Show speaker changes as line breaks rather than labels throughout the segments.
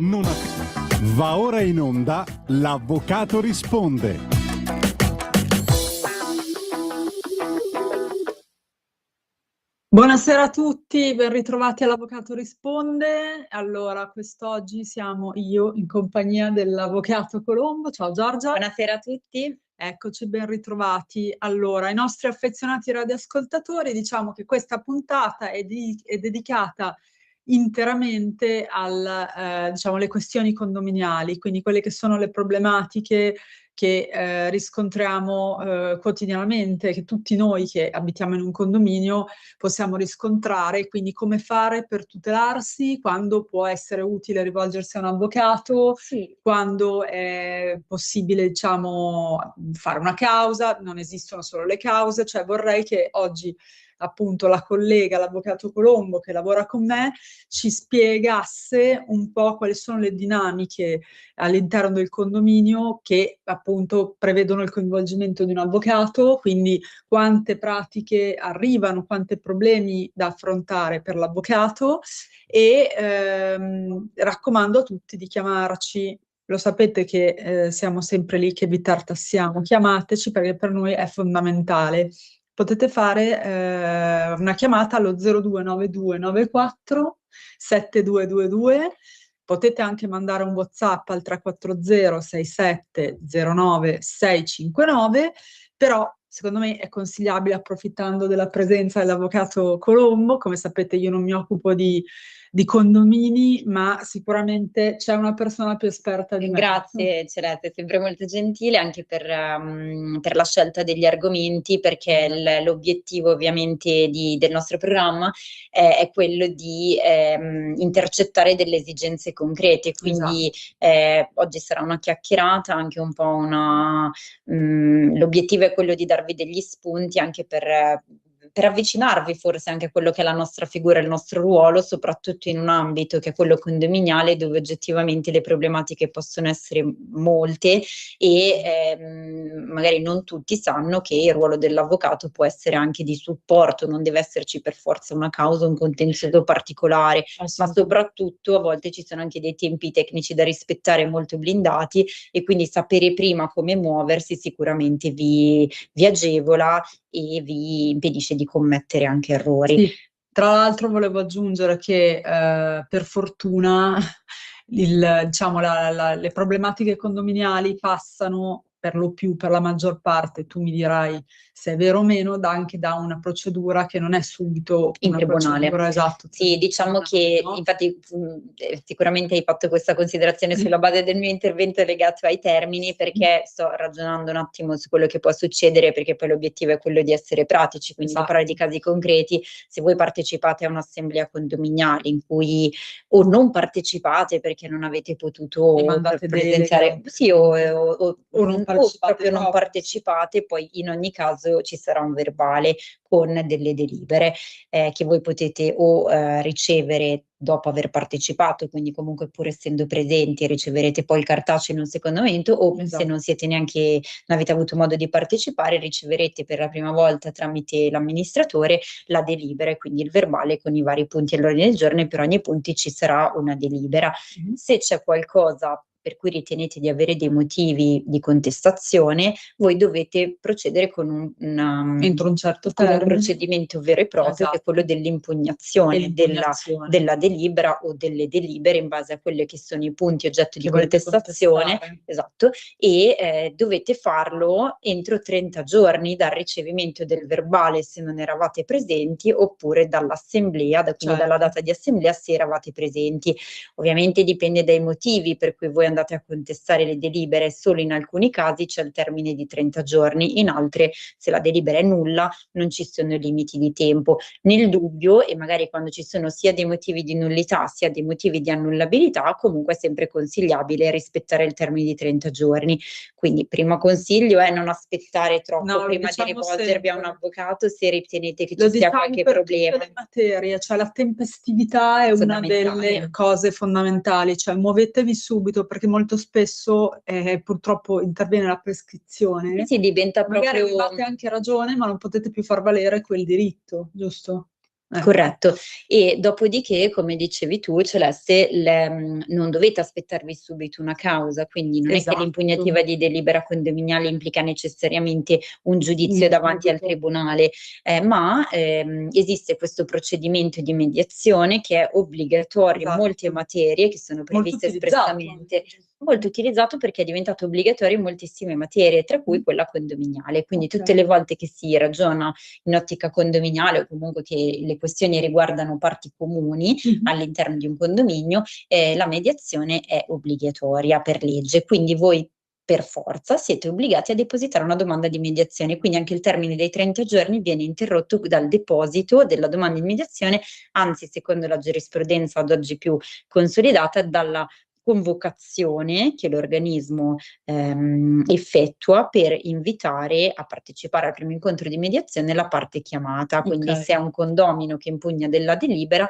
Non Va ora in onda L'Avvocato risponde.
Buonasera a tutti, ben ritrovati all'Avvocato risponde. Allora, quest'oggi siamo io in compagnia dell'Avvocato Colombo. Ciao Giorgia.
Buonasera a tutti.
Eccoci, ben ritrovati. Allora, ai nostri affezionati radioascoltatori, diciamo che questa puntata è dedicata interamente diciamo, alle questioni condominiali, quindi quelle che sono le problematiche che riscontriamo quotidianamente, che tutti noi che abitiamo in un condominio possiamo riscontrare, quindi come fare per tutelarsi, quando può essere utile rivolgersi a un avvocato,
Sì.
quando è possibile, diciamo, fare una causa, non esistono solo le cause, cioè vorrei che oggi appunto la collega, l'avvocato Colombo che lavora con me, ci spiegasse un po' quali sono le dinamiche all'interno del condominio che appunto prevedono il coinvolgimento di un avvocato, quindi quante pratiche arrivano, quanti problemi da affrontare per l'avvocato e raccomando a tutti di chiamarci. Lo sapete che siamo sempre lì che vi tartassiamo, chiamateci perché per noi è fondamentale. Potete fare una chiamata allo 029294 7222. Potete anche mandare un WhatsApp al 340 67 09 659, però secondo me è consigliabile, approfittando della presenza dell'avvocato Colombo. Come sapete io non mi occupo di condomini, ma sicuramente c'è una persona più esperta di me.
Grazie Celeste, è sempre molto gentile anche per la scelta degli argomenti, perché l'obiettivo ovviamente del nostro programma è quello di intercettare delle esigenze concrete, quindi oggi sarà una chiacchierata, anche un po' l'obiettivo è quello di darvi degli spunti anche per avvicinarvi forse anche a quello che è la nostra figura, il nostro ruolo, soprattutto in un ambito che è quello condominiale, dove oggettivamente le problematiche possono essere molte e magari non tutti sanno che il ruolo dell'avvocato può essere anche di supporto, non deve esserci per forza una causa, un contenzioso particolare, ma soprattutto a volte ci sono anche dei tempi tecnici da rispettare molto blindati, e quindi sapere prima come muoversi sicuramente vi agevola e vi impedisce di commettere anche errori.
Sì. Tra l'altro volevo aggiungere che per fortuna diciamo, le problematiche condominiali passano per lo più, per la maggior parte, tu mi dirai se è vero o meno, anche da una procedura che non è subito
in
una
tribunale.
procedura, esatto.
Sì, diciamo che
no?
infatti sicuramente hai fatto questa considerazione sulla base del mio intervento legato ai termini, perché sto ragionando un attimo su quello che può succedere, perché poi l'obiettivo è quello di essere pratici, quindi di parlare di casi concreti. Se voi partecipate a un'assemblea condominiale in cui o non partecipate perché non avete potuto presenziare, sì, o proprio non partecipate, poi in ogni caso ci sarà un verbale con delle delibere che voi potete o ricevere dopo aver partecipato, quindi comunque pur essendo presenti riceverete poi il cartaceo in un secondo momento, o se non siete non avete avuto modo di partecipare, riceverete per la prima volta tramite l'amministratore la delibera, e quindi il verbale con i vari punti all'ordine del giorno, e per ogni punto ci sarà una delibera. Se c'è qualcosa per cui ritenete di avere dei motivi di contestazione, voi dovete procedere con
entro un certo
con un
termine,
procedimento vero e proprio, che è quello dell'impugnazione della delibera o delle delibere in base a quelli che sono i punti oggetto di contestazione. Esatto, e dovete farlo entro 30 giorni dal ricevimento del verbale, se non eravate presenti, oppure dall'assemblea, quindi dalla data di assemblea, se eravate presenti. Ovviamente dipende dai motivi per cui voi andate a contestare le delibere. Solo in alcuni casi c'è il termine di 30 giorni, in altre, se la delibera è nulla, non ci sono limiti di tempo. Nel dubbio, e magari quando ci sono sia dei motivi di nullità sia dei motivi di annullabilità, comunque è sempre consigliabile rispettare il termine di 30 giorni. Quindi primo consiglio è non aspettare troppo prima di rivolgervi a un avvocato se ritenete che ci sia qualche problema.
Tutte le materie, cioè la tempestività è una delle cose fondamentali, cioè muovetevi subito, perché molto spesso purtroppo interviene la prescrizione.
Sì, diventa
magari
proprio...
avete anche ragione, ma non potete più far valere quel diritto, giusto?
Corretto. E dopodiché, come dicevi tu, Celeste, non dovete aspettarvi subito una causa, quindi non è che l'impugnativa di delibera condominiale implica necessariamente un giudizio davanti al tribunale, ma esiste questo procedimento di mediazione che è obbligatorio in molte materie che sono previste espressamente. Molto utilizzato perché è diventato obbligatorio in moltissime materie, tra cui quella condominiale. Quindi tutte le volte che si ragiona in ottica condominiale o comunque che le questioni riguardano parti comuni all'interno di un condominio, la mediazione è obbligatoria per legge. Quindi voi per forza siete obbligati a depositare una domanda di mediazione, quindi anche il termine dei 30 giorni viene interrotto dal deposito della domanda di mediazione, anzi, secondo la giurisprudenza ad oggi più consolidata, dalla convocazione che l'organismo effettua per invitare a partecipare al primo incontro di mediazione la parte chiamata. Quindi se è un condomino che impugna della delibera,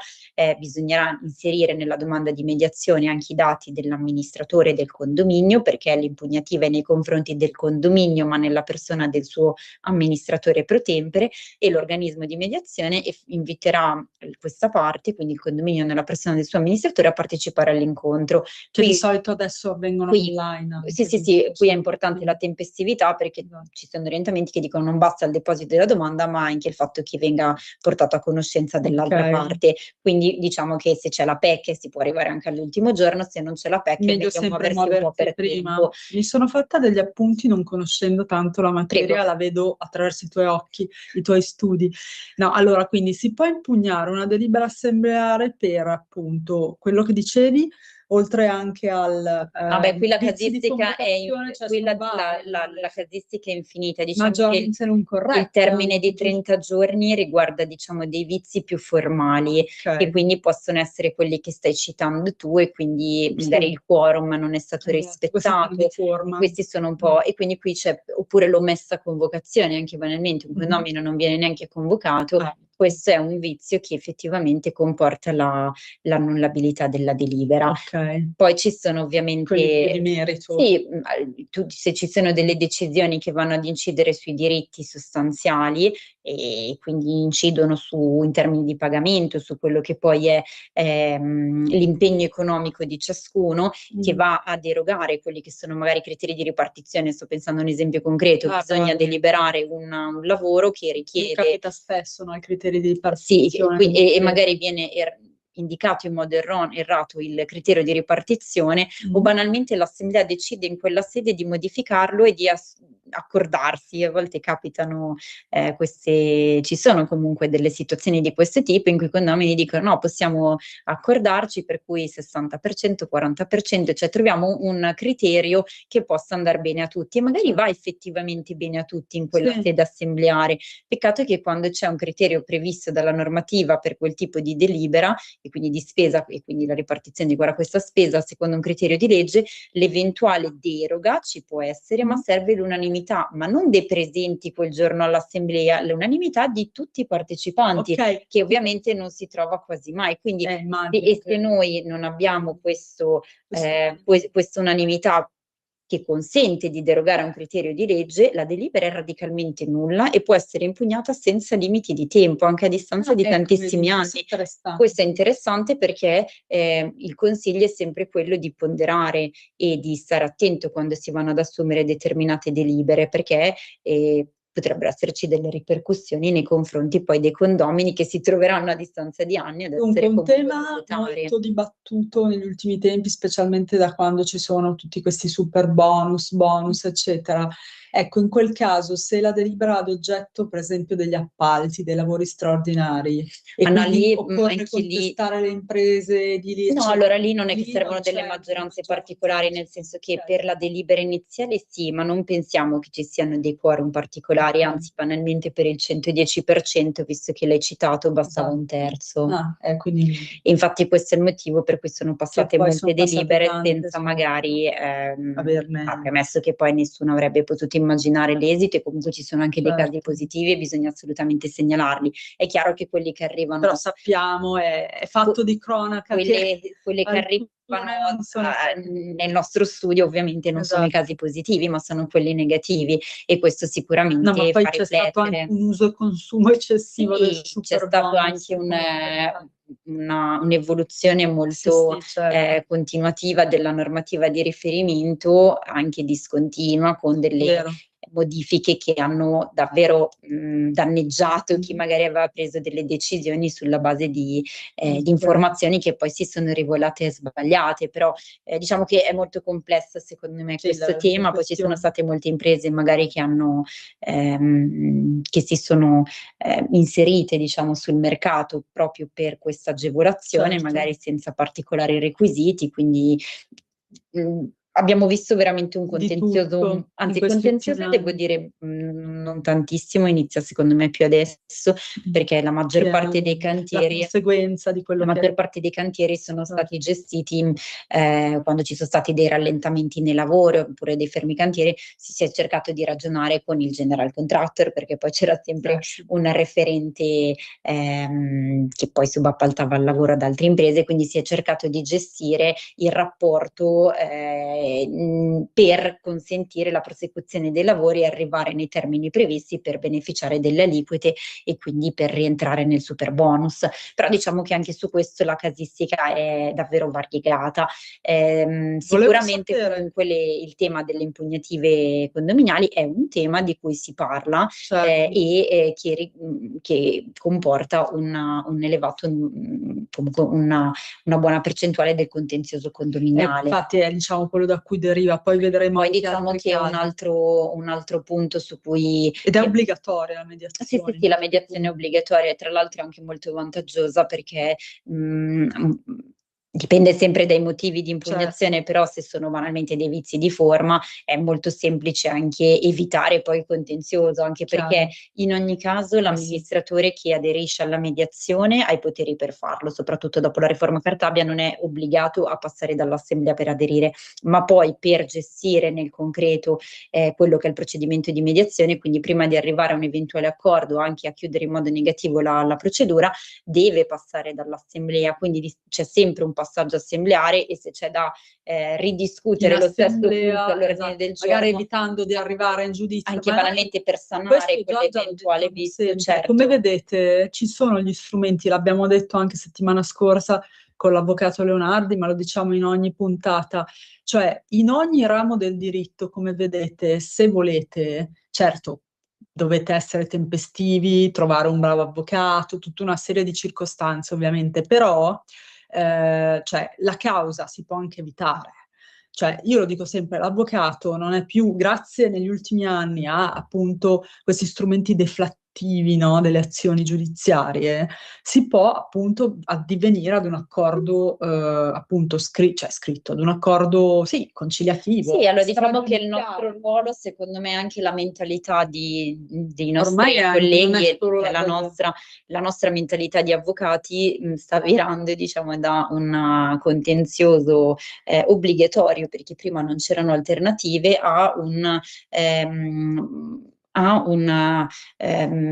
bisognerà inserire nella domanda di mediazione anche i dati dell'amministratore del condominio, perché l'impugnativa è nei confronti del condominio ma nella persona del suo amministratore pro tempore, e l'organismo di mediazione inviterà questa parte, quindi il condominio nella persona del suo amministratore, a partecipare all'incontro.
Che di solito adesso avvengono online.
Sì, qui è importante la tempestività, perché ci sono orientamenti che dicono non basta il deposito della domanda, ma anche il fatto che venga portato a conoscenza dell'altra parte. Quindi diciamo che se c'è la PEC si può arrivare anche all'ultimo giorno, se non c'è la PEC è meglio muoversi un po' per
prima.
tempo.
Mi sono fatta degli appunti non conoscendo tanto la materia, la vedo attraverso i tuoi occhi, i tuoi studi. No, allora, quindi si può impugnare una delibera assembleare per appunto quello che dicevi, oltre anche al
qui la
casistica
la casistica è infinita, diciamo
che non corretta.
Il termine di 30 giorni riguarda, diciamo, dei vizi più formali, che quindi possono essere quelli che stai citando tu, e quindi magari il quorum non è stato rispettato. Questi sono un po', e quindi qui c'è oppure l'omessa convocazione, anche banalmente un condomino non viene neanche convocato. Questo è un vizio che effettivamente comporta l'annullabilità della delibera. Poi ci sono ovviamente
di merito.
Sì, se ci sono delle decisioni che vanno ad incidere sui diritti sostanziali e quindi incidono in termini di pagamento, su quello che poi è l'impegno economico di ciascuno, che va a derogare quelli che sono magari i criteri di ripartizione. Sto pensando a un esempio concreto: bisogna deliberare un lavoro che richiede...
Capita spesso, no, i criteri di ripartizione.
Sì, e magari viene indicato in modo errato il criterio di ripartizione, o banalmente l'assemblea decide in quella sede di modificarlo e di accordarsi. A volte capitano ci sono comunque delle situazioni di questo tipo in cui i condomini dicono no, possiamo accordarci per cui 60%, 40%, cioè troviamo un criterio che possa andare bene a tutti, e magari va effettivamente bene a tutti in quella sede assembleare. Peccato che quando c'è un criterio previsto dalla normativa per quel tipo di delibera, e quindi di spesa, e quindi la ripartizione di questa spesa secondo un criterio di legge, l'eventuale deroga ci può essere, ma serve l'unanimità, ma non dei presenti quel giorno all'assemblea, l'unanimità di tutti i partecipanti, che ovviamente non si trova quasi mai. Quindi se noi non abbiamo questa unanimità che consente di derogare a un criterio di legge, la delibera è radicalmente nulla e può essere impugnata senza limiti di tempo, anche a distanza di tantissimi anni. Questo è interessante perché il consiglio è sempre quello di ponderare e di stare attento quando si vanno ad assumere determinate delibere, perché potrebbero esserci delle ripercussioni nei confronti poi dei condomini che si troveranno a distanza di anni ad essere
un tema molto dibattuto negli ultimi tempi, specialmente da quando ci sono tutti questi super bonus, eccetera. Ecco, in quel caso, se la delibera ad oggetto, per esempio, degli appalti, dei lavori straordinari, e quindi occorre contestare le imprese edili,
no, allora lì non è che servono delle maggioranze particolari, nel senso che per la delibera iniziale sì, ma non pensiamo che ci siano dei quorum particolari, anzi banalmente per il 110%, visto che l'hai citato, bastava un terzo.
Quindi...
Infatti questo è il motivo per cui sono passate molte delibere senza magari, premesso che poi nessuno avrebbe potuto immaginare l'esito, e comunque ci sono anche dei
Certo.
casi positivi e bisogna assolutamente segnalarli. È chiaro che quelli che arrivano,
Però sappiamo, è fatto di cronaca che
quelle che arrivano
non sono
nel nostro studio ovviamente non sono i
esatto.
casi positivi, ma sono quelli negativi, e questo
No,
sicuramente
ma poi
fa
c'è stato anche
riflettere.
un uso e consumo eccessivo del
Sì, c'è stato
superbonus.
anche un'evoluzione molto
Sì, certo,
continuativa della normativa di riferimento, anche discontinua, con delle
vero.
modifiche che hanno davvero danneggiato chi
Mh.
magari aveva preso delle decisioni sulla base di
Certo.
informazioni che poi si sono rivelate sbagliate. Però diciamo che è molto complessa secondo me
Sì,
questo
la
tema. Poi ci sono
questione.
state molte imprese magari che si sono inserite, diciamo, sul mercato proprio per questa agevolazione,
Certo.
magari senza particolari requisiti, quindi abbiamo visto veramente un
Di
contenzioso,
tutto in
anzi
questi
contenzioso
ultimi
devo
anni.
dire non tantissimo, inizia secondo me più adesso, perché la maggior
Che è
parte dei
la
cantieri
conseguenza di quello
la
che
maggior parte dei cantieri sono
certo.
stati gestiti quando ci sono stati dei rallentamenti nei lavori oppure dei fermi cantieri, si è cercato di ragionare con il general contractor, perché poi c'era sempre
Sì.
un referente che poi subappaltava il lavoro ad altre imprese, quindi si è cercato di gestire il rapporto per consentire la prosecuzione dei lavori e arrivare nei termini previsti per beneficiare delle aliquote e quindi per rientrare nel superbonus. Però diciamo che anche su questo la casistica è davvero variegata.
Volevo
Sicuramente
sapere
comunque il tema delle impugnative condominiali è un tema di cui si parla
certo.
che comporta un elevato, comunque una buona percentuale del contenzioso condominiale.
Infatti è diciamo quello da cui deriva, poi vedremo
Poi
anche
diciamo
altri
che
casi.
un altro punto su cui
Ed è obbligatoria la
sì,
mediazione.
sì, la mediazione è obbligatoria, e tra l'altro è anche molto vantaggiosa perché dipende sempre dai motivi di impugnazione,
Certo.
però se sono banalmente dei vizi di forma è molto semplice anche evitare poi il contenzioso, anche perché
Chiaro.
in ogni caso l'amministratore che aderisce alla mediazione ha i poteri per farlo, soprattutto dopo la riforma Cartabia non è obbligato a passare dall'assemblea per aderire, ma poi per gestire nel concreto quello che è il procedimento di mediazione, quindi prima di arrivare a un eventuale accordo, anche a chiudere in modo negativo la procedura, deve passare dall'assemblea, quindi c'è sempre un passaggio assembleare, e se c'è da ridiscutere lo stesso punto all'ordine
Esatto,
del
magari
giorno,
evitando di arrivare in giudizio,
anche
ma
banalmente per sanare
questo già lo
quell'eventuale
diciamo
vizio,
sempre. Come
certo.
vedete, ci sono gli strumenti, l'abbiamo detto anche settimana scorsa con l'avvocato Leonardi, ma lo diciamo in ogni puntata, cioè in ogni ramo del diritto, come vedete, se volete, certo, dovete essere tempestivi, trovare un bravo avvocato, tutta una serie di circostanze ovviamente, però cioè, la causa si può anche evitare. Cioè, io lo dico sempre, l'avvocato non è più, grazie negli ultimi anni a appunto questi strumenti deflattivi, no, delle azioni giudiziarie, si può appunto addivenire ad un accordo appunto scritto, ad un accordo, sì, conciliativo.
Sì, allora diciamo che il
stragiudiziale.
nostro ruolo, secondo me, anche la mentalità dei
Ormai
nostri
non
colleghi
è
e
solo
la nostra mentalità di avvocati sta virando, diciamo, da un contenzioso obbligatorio, perché prima non c'erano alternative, a un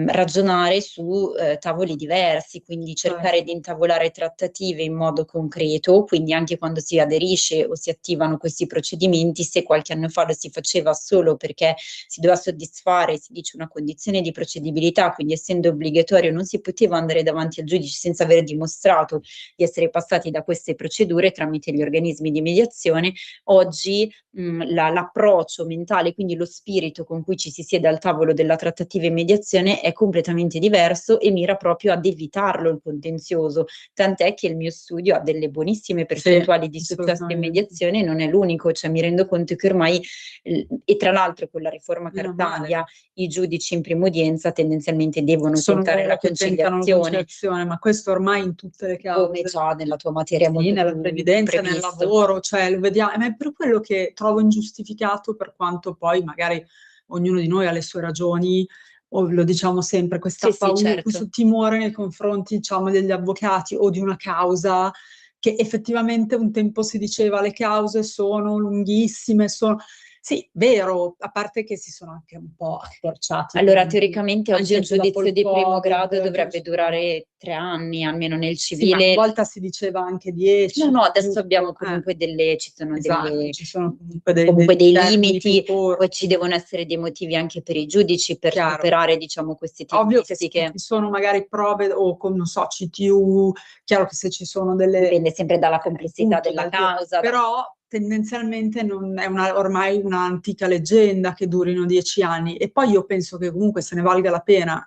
ragionare su tavoli diversi, quindi cercare di intavolare trattative in modo concreto, quindi anche quando si aderisce o si attivano questi procedimenti, se qualche anno fa lo si faceva solo perché si doveva soddisfare, si dice, una condizione di procedibilità, quindi essendo obbligatorio non si poteva andare davanti al giudice senza aver dimostrato di essere passati da queste procedure tramite gli organismi di mediazione. Oggi l'approccio mentale, quindi lo spirito con cui ci si siede al tavolo della trattativa e mediazione è completamente diverso e mira proprio ad evitarlo il contenzioso, tant'è che il mio studio ha delle buonissime percentuali di successo in mediazione, non è l'unico, cioè mi rendo conto che ormai, e tra l'altro con la riforma Cartabia, i giudici in prima udienza tendenzialmente devono tentare la conciliazione,
ma questo ormai in tutte le cause.
come già nella tua materia è molto
nella
più
previdenza, nel
previsto.
lavoro, cioè lo vediamo, ma è per quello che trovo ingiustificato, per quanto poi magari ognuno di noi ha le sue ragioni, o lo diciamo sempre, questa
Sì,
paura,
certo.
questo timore nei confronti, diciamo, degli avvocati o di una causa che effettivamente un tempo si diceva le cause sono lunghissime, Sì, vero, a parte che si sono anche un po' accorciati.
Allora, teoricamente oggi il
anche dopo
giudizio
il
di primo
Covid,
grado dovrebbe
giusto?
durare 3 anni, almeno nel
Sì, ma una
civile.
volta si diceva anche 10.
No, adesso
giusto?
abbiamo comunque ci sono
Esatto, ci sono comunque
comunque dei
termini più
limiti, poi
corti.
ci devono essere dei motivi anche per i giudici per
Chiaro.
superare, diciamo, queste
Ovvio che se
tempistiche.
ci sono magari prove o con, non so, CTU, chiaro che se ci sono delle...
Dipende sempre dalla complessità
appunto,
della causa.
Però tendenzialmente non è ormai una antica leggenda che durino 10 anni, e poi io penso che comunque se ne valga la pena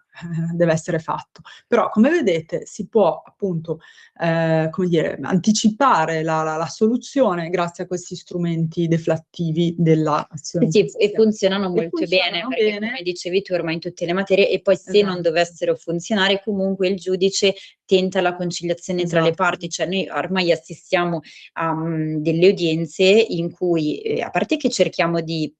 deve essere fatto. Però come vedete si può appunto come dire, anticipare la soluzione grazie a questi strumenti deflattivi dell'azione
Sì, e
giudiziaria.
funzionano molto
funzionano
bene, perché
bene.
come dicevi tu ormai in tutte le materie, e poi se non
Esatto.
dovessero funzionare comunque il giudice tenta la conciliazione tra le
Esatto.
parti, cioè noi ormai assistiamo a delle udienze in cui, a parte che cerchiamo di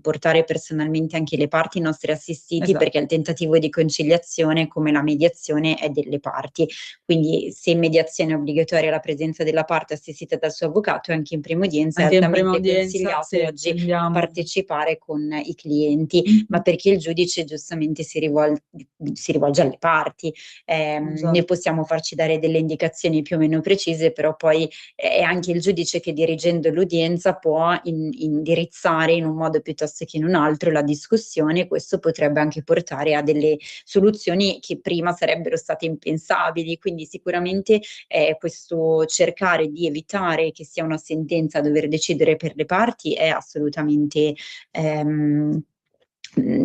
portare personalmente anche le parti, i nostri assistiti,
Esatto.
perché il tentativo di conciliazione come la mediazione è delle parti, quindi se in mediazione è obbligatoria la presenza della parte assistita dal suo avvocato, anche in prima udienza
Anche
è
in prima
altamente
udienza,
consigliato
sì,
oggi
andiamo.
partecipare con i clienti, ma perché il giudice giustamente si rivolge alle parti.
Esatto.
Noi possiamo farci dare delle indicazioni più o meno precise, però poi è anche il giudice che, dirigendo l'udienza, può indirizzare in un modo piuttosto che in un altro la discussione. Questo potrebbe anche portare a delle soluzioni che prima sarebbero state impensabili, quindi sicuramente questo cercare di evitare che sia una sentenza a dover decidere per le parti è assolutamente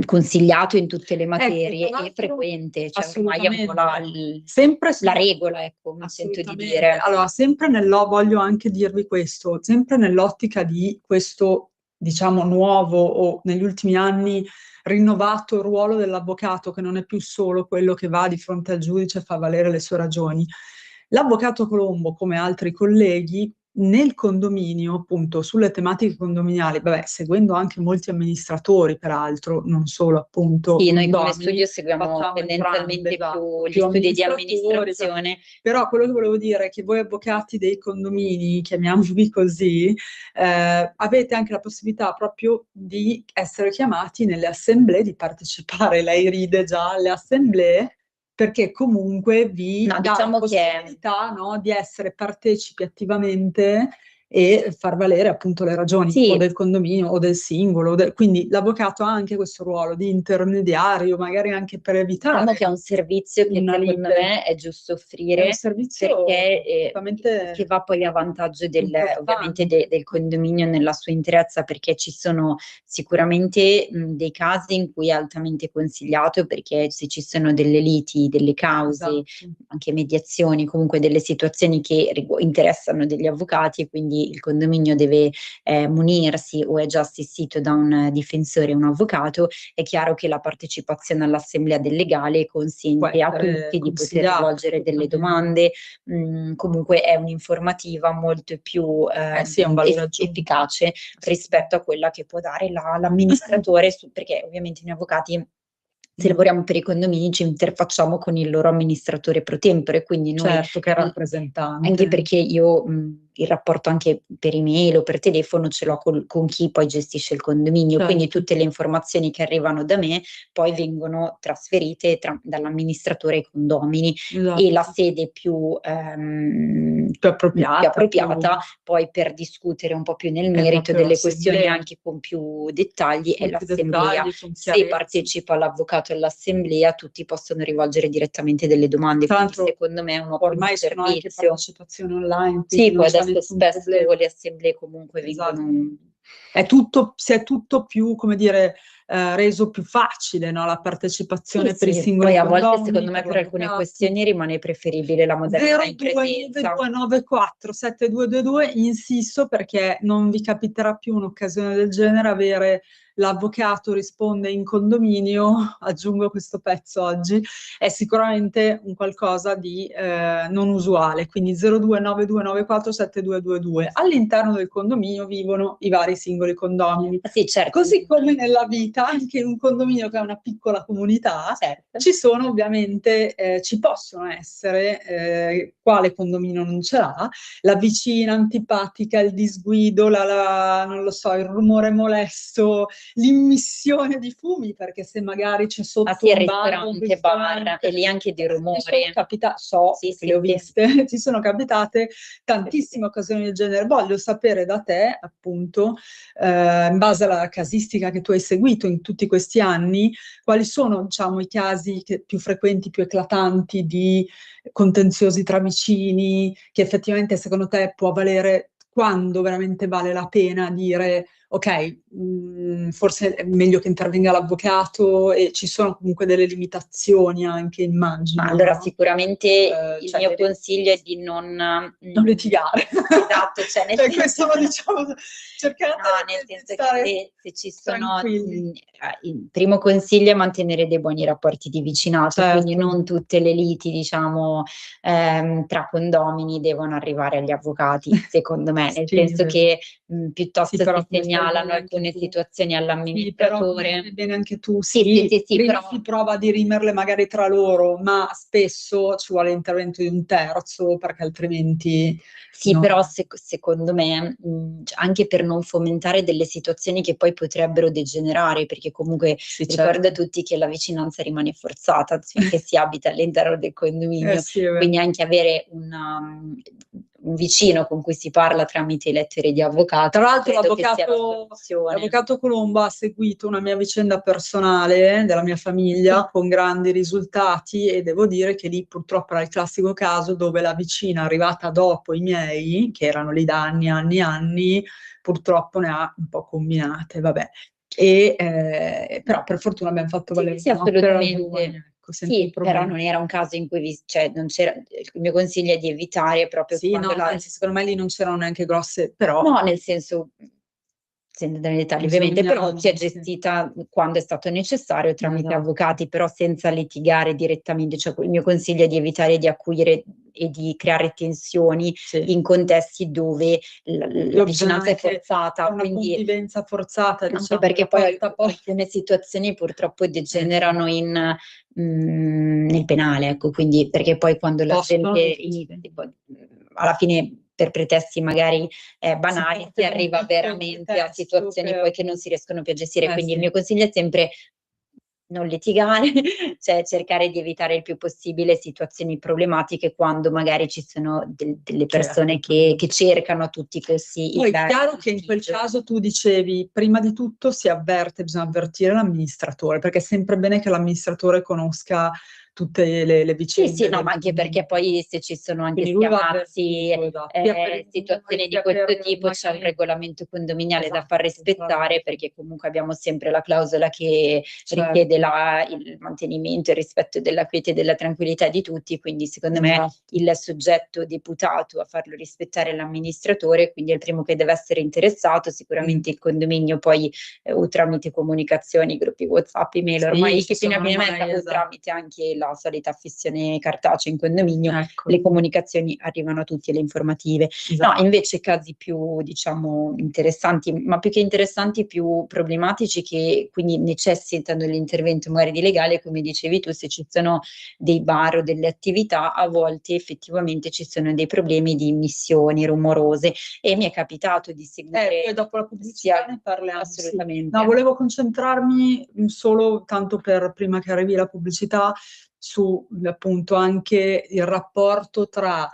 consigliato in tutte le materie e frequente, cioè ormai è un po' la regola, ecco, mi sento di dire.
Allora, voglio anche dirvi questo, sempre nell'ottica di questo, diciamo, nuovo o negli ultimi anni rinnovato ruolo dell'avvocato, che non è più solo quello che va di fronte al giudice e fa valere le sue ragioni. L'avvocato Colombo, come altri colleghi, nel condominio, appunto, sulle tematiche condominiali, vabbè, seguendo anche molti amministratori, peraltro, non solo appunto
sì, noi come
condomini,
studio seguiamo tendenzialmente più gli studi di amministrazione.
Però quello che volevo dire è che voi avvocati dei condomini, chiamiamovi così, avete anche la possibilità proprio di essere chiamati nelle assemblee, di partecipare, lei ride già alle assemblee, perché comunque vi dà
diciamo
la possibilità, no, di essere partecipi attivamente e far valere appunto le ragioni o del condominio o del singolo. Quindi l'avvocato ha anche questo ruolo di intermediario, magari anche per evitare.
Diciamo che è un servizio che secondo me è giusto offrire, perché che va poi a vantaggio ovviamente del condominio nella sua interezza, perché ci sono sicuramente dei casi in cui è altamente consigliato, perché se ci sono delle liti, delle cause,
esatto,
anche mediazioni, comunque delle situazioni che interessano degli avvocati, quindi il condominio deve munirsi o è già assistito da un difensore o un avvocato, è chiaro che la partecipazione all'assemblea del legale consente a tutti di poter rivolgere delle domande, comunque è un'informativa molto più efficace rispetto a quella che può dare l'amministratore, perché ovviamente noi avvocati, se lavoriamo per i condomini, ci interfacciamo con il loro amministratore pro tempore, quindi noi,
certo, che è rappresentante.
Anche perché io il rapporto anche per email o per telefono ce l'ho con chi poi gestisce il condominio,
certo.
Quindi tutte le informazioni che arrivano da me poi vengono trasferite dall'amministratore ai condomini,
esatto.
E la sede più appropriata poi per discutere un po' più nel merito delle questioni anche con più dettagli è l'assemblea. Se partecipa l'avvocato all'assemblea, tutti possono rivolgere direttamente delle domande, quindi secondo me è un ottimo
ormai
servizio.
sono anche partecipazione online.
Sì, poi adesso spesso le assemblee comunque vengono...
Si è tutto più, come dire, reso più facile, no? La partecipazione per i singoli
poi a
condomini.
Volte secondo me per alcune questioni rimane preferibile la modalità in presenza.
029294 7222, insisto, perché non vi capiterà più un'occasione del genere, avere l'avvocato risponde in condominio, aggiungo questo pezzo oggi, è sicuramente un qualcosa di non usuale, quindi 029294 7222. All'interno del condominio vivono i vari singoli condomini.
Sì, certo.
Così come nella vita capita anche in un condominio che è una piccola comunità,
certo.
ci sono ovviamente, ci possono essere, quale condominio non ce l'ha, la vicina antipatica, il disguido, non lo so, il rumore molesto, l'immissione di fumi, perché se magari c'è sotto
Ah sì, il
un bar, un
ristorante, bar,
ristorante,
e lì anche di
ci sono
rumori. Sì,
perché le ho
sì, sì.
viste, ci sono capitate tantissime occasioni del genere. Voglio sapere da te, appunto, in base alla casistica che tu hai seguito in tutti questi anni, quali sono, diciamo, i casi più frequenti, più eclatanti di contenziosi tra vicini, che effettivamente secondo te può valere, quando veramente vale la pena dire ok, forse è meglio che intervenga l'avvocato, e ci sono comunque delle limitazioni anche, immagino.
Ma allora
no?
sicuramente il
Cioè,
mio consiglio è di non
litigare.
Esatto, cioè nel senso,
questo lo diciamo, cercate
no, nel
di
senso
stare
che se ci sono,
tranquilli.
il primo consiglio è mantenere dei buoni rapporti di vicinato,
Certo.
quindi non tutte le liti, diciamo, tra condomini devono arrivare agli avvocati, secondo me, nel
Sì,
senso
vero.
che
Sì,
piuttosto
però
si
come stai
segnalano
bene anche
alcune
tu.
situazioni
Sì, però come
all'amministratore.
stai bene anche tu,
Sì,
sì,
sì, sì,
prima
però
si prova a dirimerle magari tra loro, ma spesso ci vuole l'intervento di un terzo, perché altrimenti
sì,
no.
però secondo me, anche per non fomentare delle situazioni che poi potrebbero degenerare, perché comunque
Sì,
ricorda a
certo.
tutti che la vicinanza rimane forzata finché si abita all'interno del condominio,
Sì, è vero.
quindi anche avere un vicino con cui si parla tramite lettere di avvocato,
Tra l'altro
credo che sia la soluzione.
l'avvocato Colombo ha seguito una mia vicenda personale della mia famiglia con grandi risultati, e devo dire che lì purtroppo era il classico caso dove la vicina arrivata dopo i miei, che erano lì da anni, anni, anni, purtroppo ne ha un po' combinate, vabbè. Però per fortuna abbiamo fatto valere
Sì,
le nostre
assolutamente.
ragioni, ecco, senza
Sì, però
problemi.
non era un caso in cui cioè, non c'era, il mio consiglio è di evitare proprio
Sì,
quando
no, anzi, secondo me lì non c'erano neanche grosse, però
no, nel senso, senza dare dettagli ovviamente, però si è
sì.
gestita quando è stato necessario tramite
Esatto.
avvocati, però senza litigare direttamente. Cioè, il mio consiglio è di evitare di acuire e di creare tensioni
Sì.
in contesti dove la vicinanza è
Anche
forzata,
una
quindi
convivenza forzata,
anche
diciamo,
perché
da
poi
porta a porta.
alcune situazioni purtroppo degenerano nel penale, ecco, quindi perché poi quando la gente inizia, alla fine per pretesti magari banali si arriva veramente a situazioni poi che non si riescono più a gestire, quindi il mio consiglio è sempre non litigare, cioè cercare di evitare il più possibile situazioni problematiche quando magari ci sono delle persone che cercano a tutti i costi
Poi
il
è chiaro che in quel
litigio.
caso tu dicevi, prima di tutto bisogna avvertire l'amministratore, perché è sempre bene che l'amministratore conosca tutte le
Sì,
vicende
sì, no,
del
ma anche perché
condominio.
poi se ci sono anche
Quindi lui va
schiamazzi,
avvertito, esatto. Sia per i
situazioni
rumori,
di
sia per
questo tipo, c'è un
magari.
regolamento condominiale da
Esatto,
far rispettare, perché comunque abbiamo sempre la clausola che
certo.
richiede il mantenimento e il rispetto della quiete e della tranquillità di tutti, quindi secondo me
Esatto.
il soggetto deputato a farlo rispettare è l'amministratore, quindi è il primo che deve essere interessato, sicuramente il condominio poi o tramite comunicazioni, gruppi WhatsApp, email, ormai
Sì,
chi più ne ha più ne
ormai,
metta, o
esatto.
tramite anche la solita affissione cartacea in condominio,
Ecco.
le comunicazioni arrivano a tutti e le informative.
Esatto.
No, invece casi più, diciamo, interessanti, ma più che interessanti, più problematici, che quindi necessitano l'intervento magari di legale, come dicevi tu, se ci sono dei bar o delle attività, a volte effettivamente ci sono dei problemi di immissioni rumorose, e mi è capitato di seguire
Poi dopo la pubblicità ne parliamo.
assolutamente.
No, volevo concentrarmi solo, tanto per prima che arrivi la pubblicità, su appunto anche il rapporto tra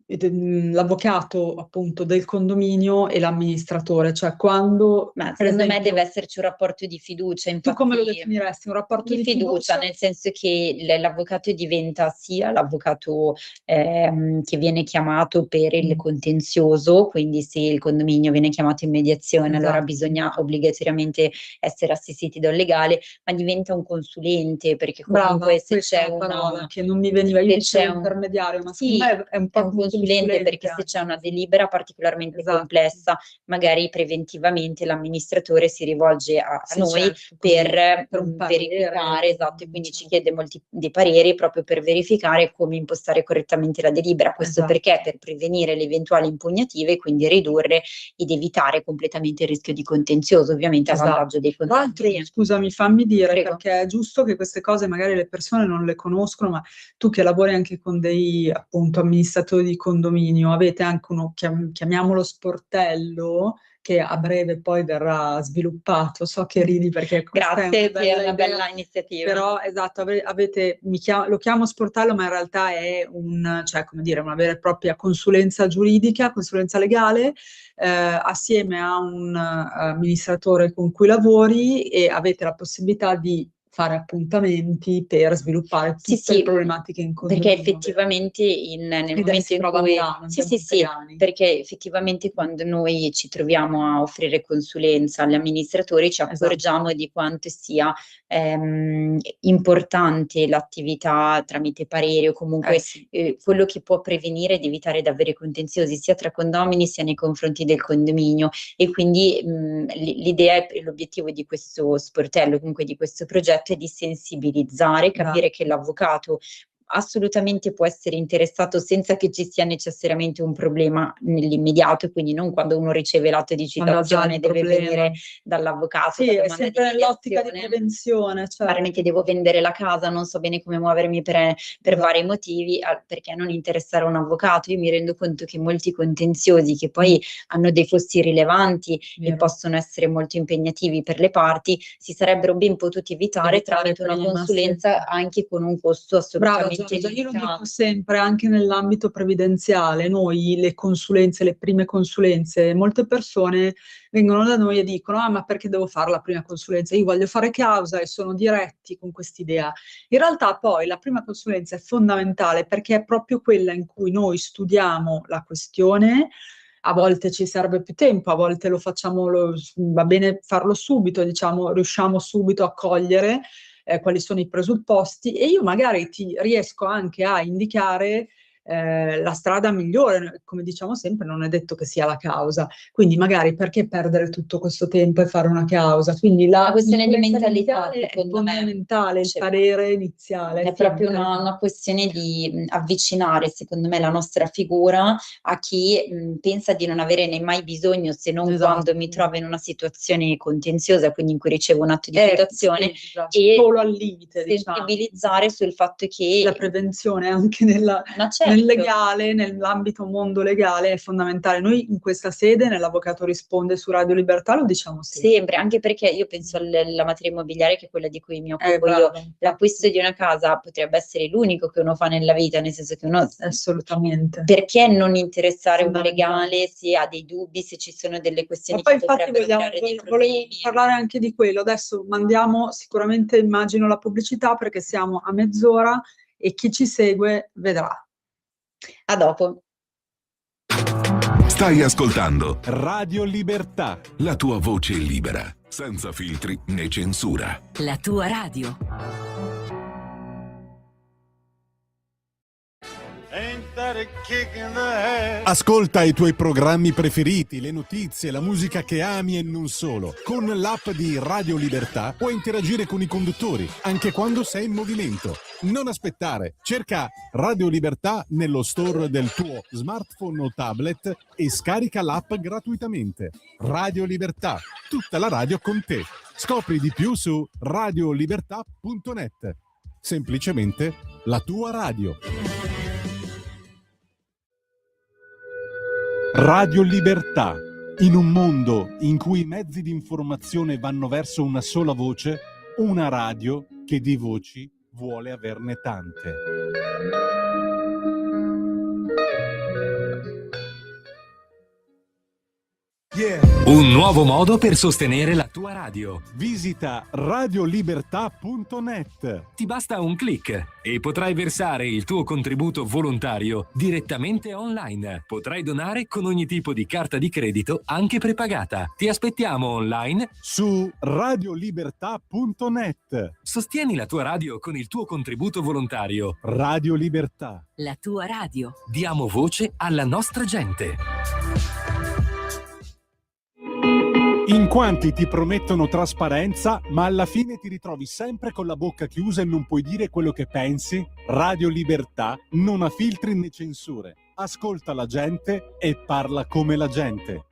l'avvocato appunto del condominio e l'amministratore, cioè quando,
Ma
per
secondo me
esempio,
deve esserci un rapporto di fiducia,
tu come lo
infatti
definiresti? Un rapporto
di
di
fiducia,
fiducia?
nel senso che l'avvocato diventa sia l'avvocato che viene chiamato per il contenzioso, quindi se il condominio viene chiamato in mediazione, allora
Esatto.
bisogna obbligatoriamente essere assistiti da un legale, ma diventa un consulente, perché
Brava,
comunque se
questa
c'è
è la parola
una
che non mi veniva, io
se
dicevo
c'è un
intermediario, ma
sì,
secondo me è
è un
proprio un
consulente, perché se c'è una delibera particolarmente complessa, magari preventivamente l'amministratore si rivolge a noi
certo,
per
per un parere,
verificare, esatto, e quindi ci chiede molti dei pareri proprio per verificare come impostare correttamente la delibera. Questo perché? Per prevenire le eventuali impugnative e quindi ridurre ed evitare completamente il rischio di contenzioso, ovviamente a vantaggio dei condomini.
Scusami, fammi dire,
Prego.
perché è giusto che queste cose magari le persone non le conoscono, ma tu che lavori anche con dei appunto amministratori di condominio, avete anche uno, chiamiamolo sportello, che a breve poi verrà sviluppato. So che ridi perché questa
Grazie,
è
è una bella
idea,
iniziativa.
però esatto, avete, lo chiamo sportello, ma in realtà è cioè, come dire, una vera e propria consulenza giuridica, consulenza legale, assieme a un amministratore con cui lavori, e avete la possibilità di fare appuntamenti per sviluppare tutte le problematiche in condominio.
Perché effettivamente nel momento in cui perché effettivamente quando noi ci troviamo a offrire consulenza agli amministratori ci accorgiamo di quanto sia importante l'attività tramite parere o comunque quello che può prevenire ed evitare davvero i contenziosi sia tra condomini sia nei confronti del condominio, e quindi l'idea e l'obiettivo di questo sportello, comunque di questo progetto, è di sensibilizzare, capire che l'avvocato assolutamente può essere interessato senza che ci sia necessariamente un problema nell'immediato, quindi non quando uno riceve l'atto di citazione deve venire dall'avvocato.
Sì, è sempre nell'ottica di prevenzione.
Veramente devo vendere la casa, non so bene come muovermi per vari motivi, perché non interessare a un avvocato? Io mi rendo conto che molti contenziosi che poi hanno dei costi rilevanti e possono essere molto impegnativi per le parti, si sarebbero ben potuti evitare tramite una consulenza anche con un costo assolutamente
Giorgia, io lo dico sempre, anche nell'ambito previdenziale, noi le consulenze, le prime consulenze, molte persone vengono da noi e dicono: ah, ma perché devo fare la prima consulenza? Io voglio fare causa, e sono diretti con quest'idea. In realtà poi la prima consulenza è fondamentale, perché è proprio quella in cui noi studiamo la questione. A volte ci serve più tempo, a volte lo facciamo, va bene farlo subito, diciamo, riusciamo subito a cogliere quali sono i presupposti, e io magari ti riesco anche a indicare la strada migliore. Come diciamo sempre, non è detto che sia la causa, quindi magari perché perdere tutto questo tempo e fare una causa? Quindi la
questione di mentalità
è fondamentale, il parere iniziale.
È proprio una questione di avvicinare, secondo me, la nostra figura a chi pensa di non avere né mai bisogno, se non quando mi trovo in una situazione contenziosa, quindi in cui ricevo un atto di citazione, e
solo al limite,
sensibilizzare sul fatto che
la prevenzione anche nel legale, nell'ambito mondo legale, è fondamentale. Noi in questa sede, nell'Avvocato Risponde su Radio Libertà, lo diciamo
sempre, anche perché io penso alla materia immobiliare, che è quella di cui mi occupo io. L'acquisto di una casa potrebbe essere l'unico che uno fa nella vita, nel senso che uno
assolutamente,
perché non interessare un legale se ha dei dubbi, se ci sono delle questioni che potrebbero creare dei problemi.
Parlare anche di quello. Adesso mandiamo sicuramente, immagino, la pubblicità, perché siamo a mezz'ora e chi ci segue vedrà.
A dopo.
Stai ascoltando
Radio Libertà,
la tua voce libera, senza filtri né censura.
La tua radio.
ascolta i tuoi programmi preferiti, le notizie, la musica che ami e non solo. Con l'app di Radio Libertà puoi interagire con i conduttori, anche quando sei in movimento. Non aspettare, cerca Radio Libertà nello store del tuo smartphone o tablet e scarica l'app gratuitamente. Radio Libertà, tutta la radio con te. Scopri di più su radiolibertà.net. Semplicemente la tua radio. Radio Libertà. In un mondo in cui i mezzi di informazione vanno verso una sola voce, una radio che di voci vuole averne tante.
Un nuovo modo per sostenere la tua radio.
Visita radiolibertà.net.
Ti basta un click e potrai versare il tuo contributo volontario direttamente online. Potrai donare con ogni tipo di carta di credito, anche prepagata. Ti aspettiamo online
Su radiolibertà.net.
Sostieni la tua radio con il tuo contributo volontario.
Radio Libertà.
La tua radio.
Diamo voce alla nostra gente.
In quanti ti promettono trasparenza, ma alla fine ti ritrovi sempre con la bocca chiusa e non puoi dire quello che pensi? Radio Libertà non ha filtri né censure. Ascolta la gente e parla come la gente.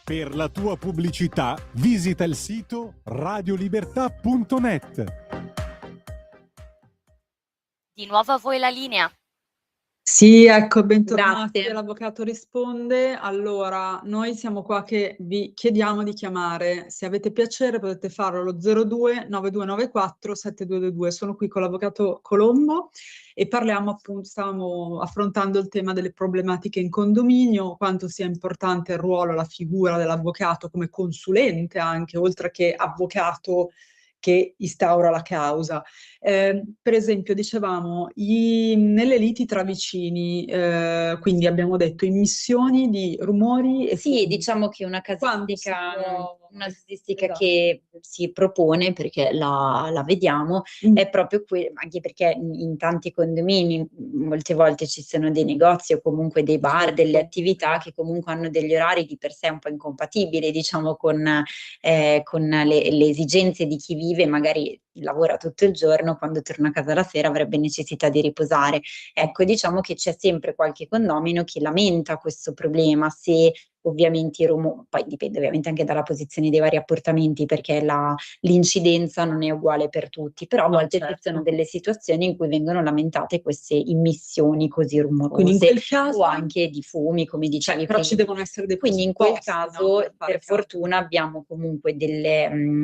Per la tua pubblicità visita il sito radiolibertà.net.
Di nuovo a voi la linea.
Sì, ecco, bentornati.
Grazie.
L'avvocato risponde. Allora, noi siamo qua che vi chiediamo di chiamare. Se avete piacere potete farlo allo 02 9294 7222. Sono qui con l'avvocato Colombo e parliamo appunto, stavamo affrontando il tema delle problematiche in condominio, quanto sia importante il ruolo, la figura dell'avvocato come consulente anche, oltre che avvocato che instaura la causa. Per esempio, dicevamo, nelle liti tra vicini, quindi abbiamo detto immissioni di rumori e
Sì, diciamo che una
Quando si
casistica,
può-
una casistica
Esatto.
che si propone, perché la vediamo,
Mm.
è proprio anche perché in tanti condomini molte volte ci sono dei negozi o comunque dei bar,
Certo.
delle attività che comunque hanno degli orari di per sé un po' incompatibili, diciamo, con le esigenze di chi vive, magari lavora tutto il giorno, quando torna a casa la sera avrebbe necessità di riposare. Ecco, diciamo che c'è sempre qualche condomino che lamenta questo problema, se ovviamente poi dipende ovviamente anche dalla posizione dei vari appartamenti, perché l'incidenza non è uguale per tutti, però a
No,
volte
certo.
ci sono delle situazioni in cui vengono lamentate queste immissioni così
Quindi in
rumorose
quel caso,
o anche di fumi, come dicevi
però ci
prima.
devono essere dei
Quindi in quel
presupposti,
caso,
no, per fare
per
caso.
fortuna, abbiamo comunque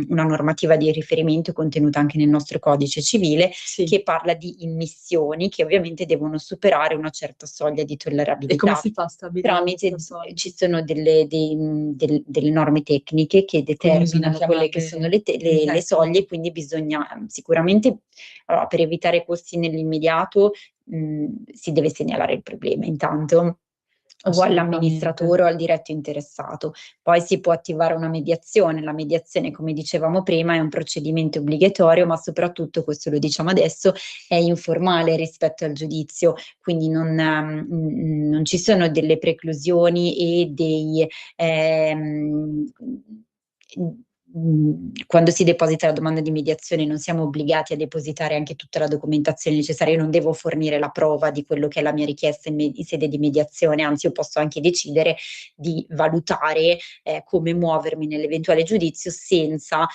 una normativa di riferimento contenuta anche nel nostro codice civile,
Sì.
che parla di immissioni che ovviamente devono superare una certa soglia di
E
tollerabilità.
come si fa a stabilire
Tramite
questa soglia?
ci sono delle norme tecniche che determinano
bisogna
quelle che
chiamarle
sono le
tecniche.
soglie, quindi bisogna sicuramente, allora, per evitare costi nell'immediato, si deve segnalare il problema intanto o
Assolutamente.
all'amministratore o al diretto interessato. Poi si può attivare una mediazione. La mediazione, come dicevamo prima, è un procedimento obbligatorio, ma soprattutto, questo lo diciamo adesso, è informale rispetto al giudizio, quindi non ci sono delle preclusioni e quando si deposita la domanda di mediazione non siamo obbligati a depositare anche tutta la documentazione necessaria. Io non devo fornire la prova di quello che è la mia richiesta in sede di mediazione, anzi io posso anche decidere di valutare come muovermi nell'eventuale giudizio senza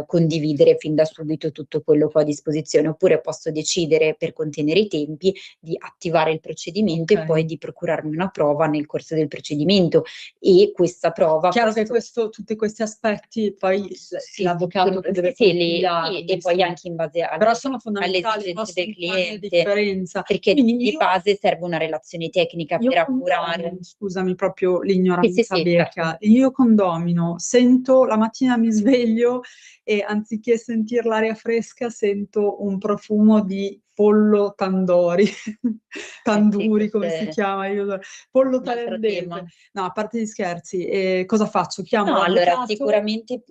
condividere fin da subito tutto quello che ho a disposizione, oppure posso decidere, per contenere i tempi, di attivare il procedimento
Ok.
e poi di procurarmi una prova nel corso del procedimento, e questa prova
Chiaro che tutti questi aspetti poi
sì,
l'avvocato che deve
sì,
consigliarli,
e poi
sì.
anche in base
Però sono
alle
fondamentali,
esigenze
possono
del
fare
cliente,
differenza.
perché
Quindi
di
io-
base serve una relazione tecnica
Io
per appurare.
condomino, scusami, proprio l'ignoranza
Sì,
bieca.
certo.
Io condomino, sento la mattina mi sveglio e anziché sentire l'aria fresca sento un profumo di pollo tandori, tanduri
Sì,
come si chiama, pollo
un altro
thailandese.
tema.
No, a parte gli scherzi, cosa faccio? Chiamo
No, allora
l'avvocato?
sicuramente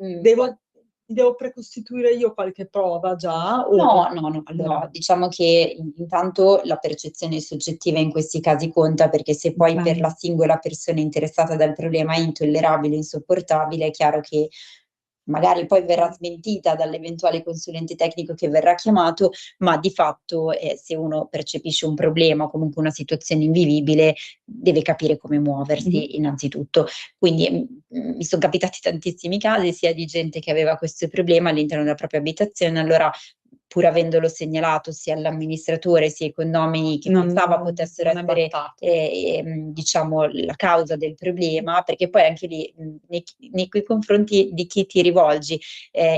Devo precostituire io qualche prova già?
no, allora diciamo che intanto la percezione soggettiva in questi casi conta, perché se poi
Ok.
per la singola persona interessata dal problema è intollerabile, insopportabile, è chiaro che magari poi verrà smentita dall'eventuale consulente tecnico che verrà chiamato, ma di fatto se uno percepisce un problema o comunque una situazione invivibile, deve capire come muoversi innanzitutto. Quindi mi sono capitati tantissimi casi, sia di gente che aveva questo problema all'interno della propria abitazione, allora pur avendolo segnalato sia all'amministratore sia ai condomini che pensava potessero essere diciamo la causa del problema, perché poi anche lì nei confronti di chi ti rivolgi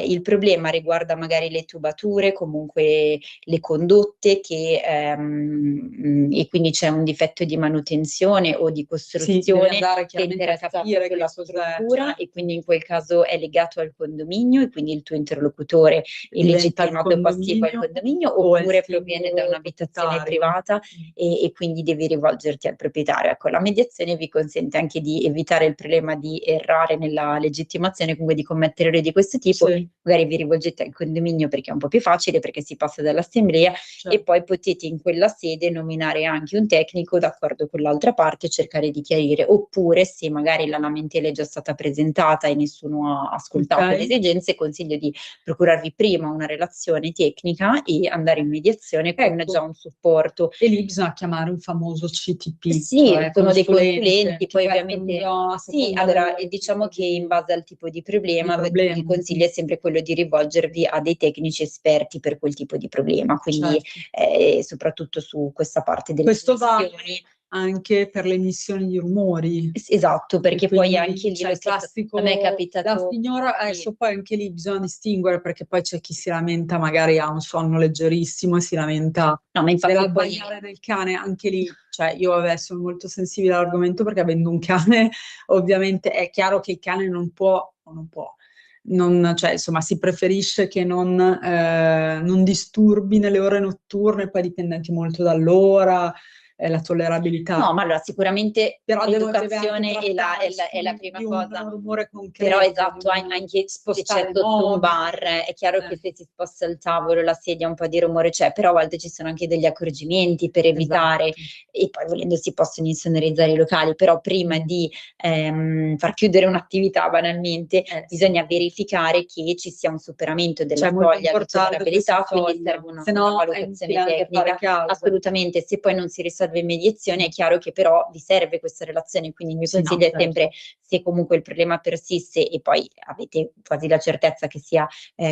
il problema riguarda magari le tubature, comunque le condotte che e quindi c'è un difetto di manutenzione o di costruzione che interessa proprio la struttura, e quindi in quel caso è legato al condominio e quindi il tuo interlocutore è legittimato passivo al condominio, oppure proviene da un'abitazione privata e quindi devi rivolgerti al proprietario. Ecco, la mediazione vi consente anche di evitare il problema di errare nella legittimazione, comunque di commettere errori di questo tipo. Magari vi rivolgete al condominio perché è un po' più facile, perché si passa dall'assemblea, e poi potete in quella sede nominare anche un tecnico d'accordo con l'altra parte e cercare di chiarire, oppure se magari la lamentela è già stata presentata e nessuno ha ascoltato le esigenze, consiglio di procurarvi prima una relazione tecnica e andare in mediazione con già un supporto.
E lì bisogna chiamare un famoso CTP.
Sì, cioè sono dei consulenti, poi ovviamente sì, allora diciamo che in base al tipo di problema il consiglio è sempre quello di rivolgervi a dei tecnici esperti per quel tipo di problema, quindi soprattutto su questa parte delle emissioni.
Anche per le emissioni di rumori.
Esatto, perché poi anche lì
il classico,
a me è capitato
la signora, adesso poi anche lì bisogna distinguere, perché poi c'è chi si lamenta, magari ha un sonno leggerissimo e si lamenta dell'abbaiare del cane, anche lì, cioè io sono molto sensibile all'argomento, perché avendo un cane ovviamente è chiaro che il cane non può, cioè insomma si preferisce che non disturbi nelle ore notturne, poi dipende anche molto dall'ora, la tollerabilità.
No, ma allora sicuramente
però
l'educazione è la prima cosa.
Un rumore concreto,
però esatto, anche se c'è sotto un bar, è chiaro che se si sposta il tavolo, la sedia, un po' di rumore c'è, però a volte ci sono anche degli accorgimenti per evitare, e poi volendo si possono insonorizzare i locali, però prima di far chiudere un'attività banalmente bisogna verificare che ci sia un superamento della soglia di tollerabilità, quindi serve una valutazione tecnica, assolutamente. Se poi non si risolve in mediazione, è chiaro che però vi serve questa relazione, quindi il mio consiglio è sempre, se comunque il problema persiste e poi avete quasi la certezza che sia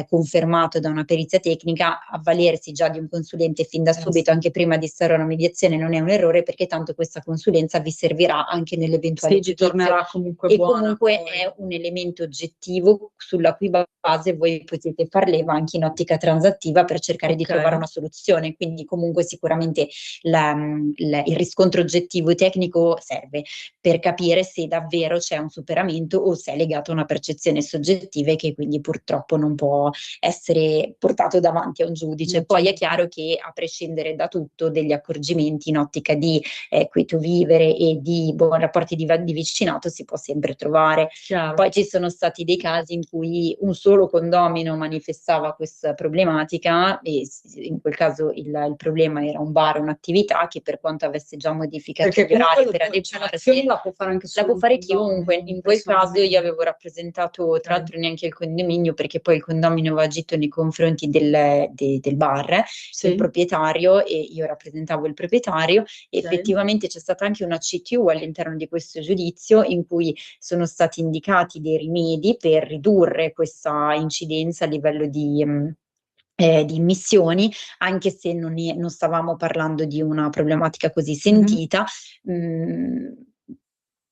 confermato da una perizia tecnica, avvalersi già di un consulente fin da subito, anche prima di stare a una mediazione, non è un errore, perché tanto questa consulenza vi servirà anche nell'eventuale giudizio,
tornerà comunque
e
buona,
comunque è un elemento oggettivo sulla cui base voi potete far leva anche in ottica transattiva per cercare di trovare una soluzione, quindi comunque sicuramente il riscontro oggettivo e tecnico serve per capire se davvero c'è un superamento o se è legato a una percezione soggettiva e che quindi purtroppo non può essere portato davanti a un giudice. Poi è chiaro che, a prescindere da tutto, degli accorgimenti in ottica di quieto vivere e di buoni rapporti di vicinato si può sempre trovare. Poi ci sono stati dei casi in cui un solo condomino manifestava questa problematica, e in quel caso il problema era un bar, un'attività che, per quanto avesse già modificato gli orari per adeguarsi, la può fare chiunque. In quel caso io avevo rappresentato, tra l'altro neanche il condominio, perché poi il condominio aveva agito nei confronti del bar, il proprietario, e io rappresentavo il proprietario. Effettivamente c'è stata anche una CTU all'interno di questo giudizio, in cui sono stati indicati dei rimedi per ridurre questa incidenza a livello di immissioni, anche se non stavamo parlando di una problematica così sentita,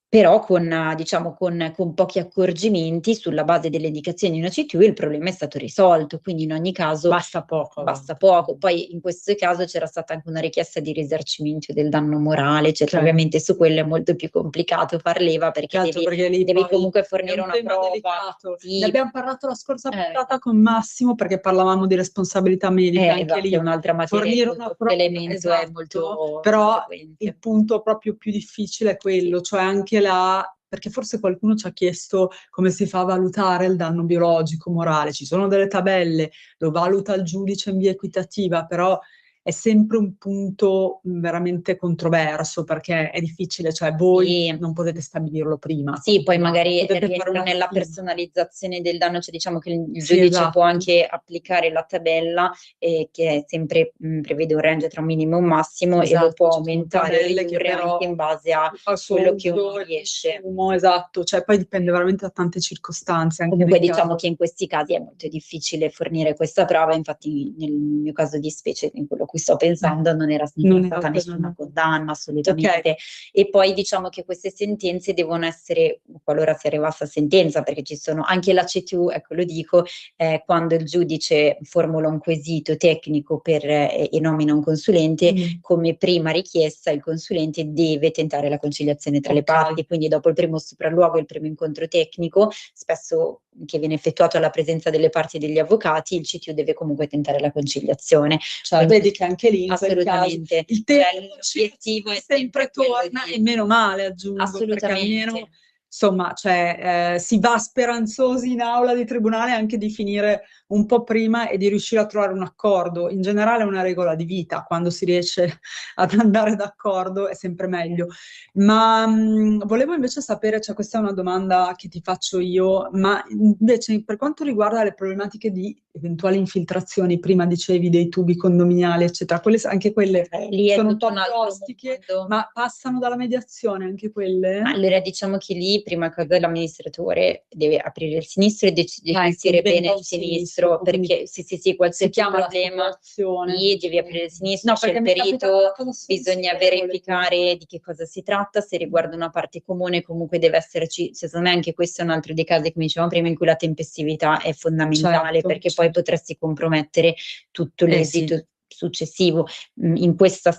però con pochi accorgimenti sulla base delle indicazioni di una CTU il problema è stato risolto, quindi in ogni caso basta poco. Poi in questo caso c'era stata anche una richiesta di risarcimento del danno morale, ovviamente su quello è molto più complicato far leva, perché devi comunque fornire una prova.
Ne abbiamo parlato la scorsa puntata con Massimo, perché parlavamo di responsabilità medica, anche lì
è un'altra materia,
fornire una prova,
elemento è molto
però
frequente.
il punto proprio più difficile è quello, cioè anche perché forse qualcuno ci ha chiesto come si fa a valutare il danno biologico morale. Ci sono delle tabelle, lo valuta il giudice in via equitativa, però è sempre un punto veramente controverso, perché è difficile, cioè voi
Sì.
non potete stabilirlo prima.
Sì, poi magari
potete fare
rientra
una
nella
stima.
personalizzazione del danno, cioè diciamo che il
Sì,
giudice
esatto.
può anche applicare la tabella, che è sempre prevede un range tra un minimo e un massimo, e lo
Esatto,
può
ci sono
aumentare o
tabelle che
ridurre
però
anche in base a quello che uno riesce.
Esatto, cioè poi dipende veramente da tante circostanze. Anche
Comunque
nel
diciamo
caso.
che in questi casi è molto difficile fornire questa prova, infatti nel mio caso di specie, in quello a cui sto pensando, non era
Non era
stata nessuna
per-
condanna assolutamente. E poi diciamo che queste sentenze devono essere, qualora si arrivasse a sentenza, perché ci sono anche la CTU, ecco lo dico, quando il giudice formula un quesito tecnico e nomina un consulente, come prima richiesta il consulente deve tentare la conciliazione tra le parti, quindi dopo il primo sopralluogo e il primo incontro tecnico, spesso che viene effettuato alla presenza delle parti e degli avvocati, il CTU deve comunque tentare la conciliazione.
Cioè, vedi che anche lì in quel caso
assolutamente
il tempo
l'obiettivo è
sempre
quello
torna,
di-
e meno male, aggiungo, perché
assolutamente.
almeno insomma, cioè, si va speranzosi in aula di tribunale anche di finire un po' prima e di riuscire a trovare un accordo. In generale è una regola di vita, quando si riesce ad andare d'accordo è sempre meglio. Ma volevo invece sapere, cioè questa è una domanda che ti faccio io, ma invece per quanto riguarda le problematiche di eventuali infiltrazioni, prima dicevi dei tubi condominiali, eccetera, anche quelle
lì è
sono un
tutto
po'
un altro
ostiche,
mondo.
ma passano dalla mediazione anche quelle?
Allora diciamo che lì prima cosa l'amministratore deve aprire il sinistro e gestire
Diventa
bene
un
il sinistro,
quindi
perché sì,
si
qualsiasi
chiama
problema
l'assicurazione.
lì devi aprire il sinistro,
No,
c'è il
perché mi è capitata
perito,
una cosa
bisogna
sensibile,
verificare di che cosa si tratta, se riguarda una parte comune comunque deve esserci, secondo me anche questo è un altro dei casi come dicevamo prima in cui la tempestività è fondamentale,
Certo,
perché poi potresti compromettere tutto l'esito successivo. In questa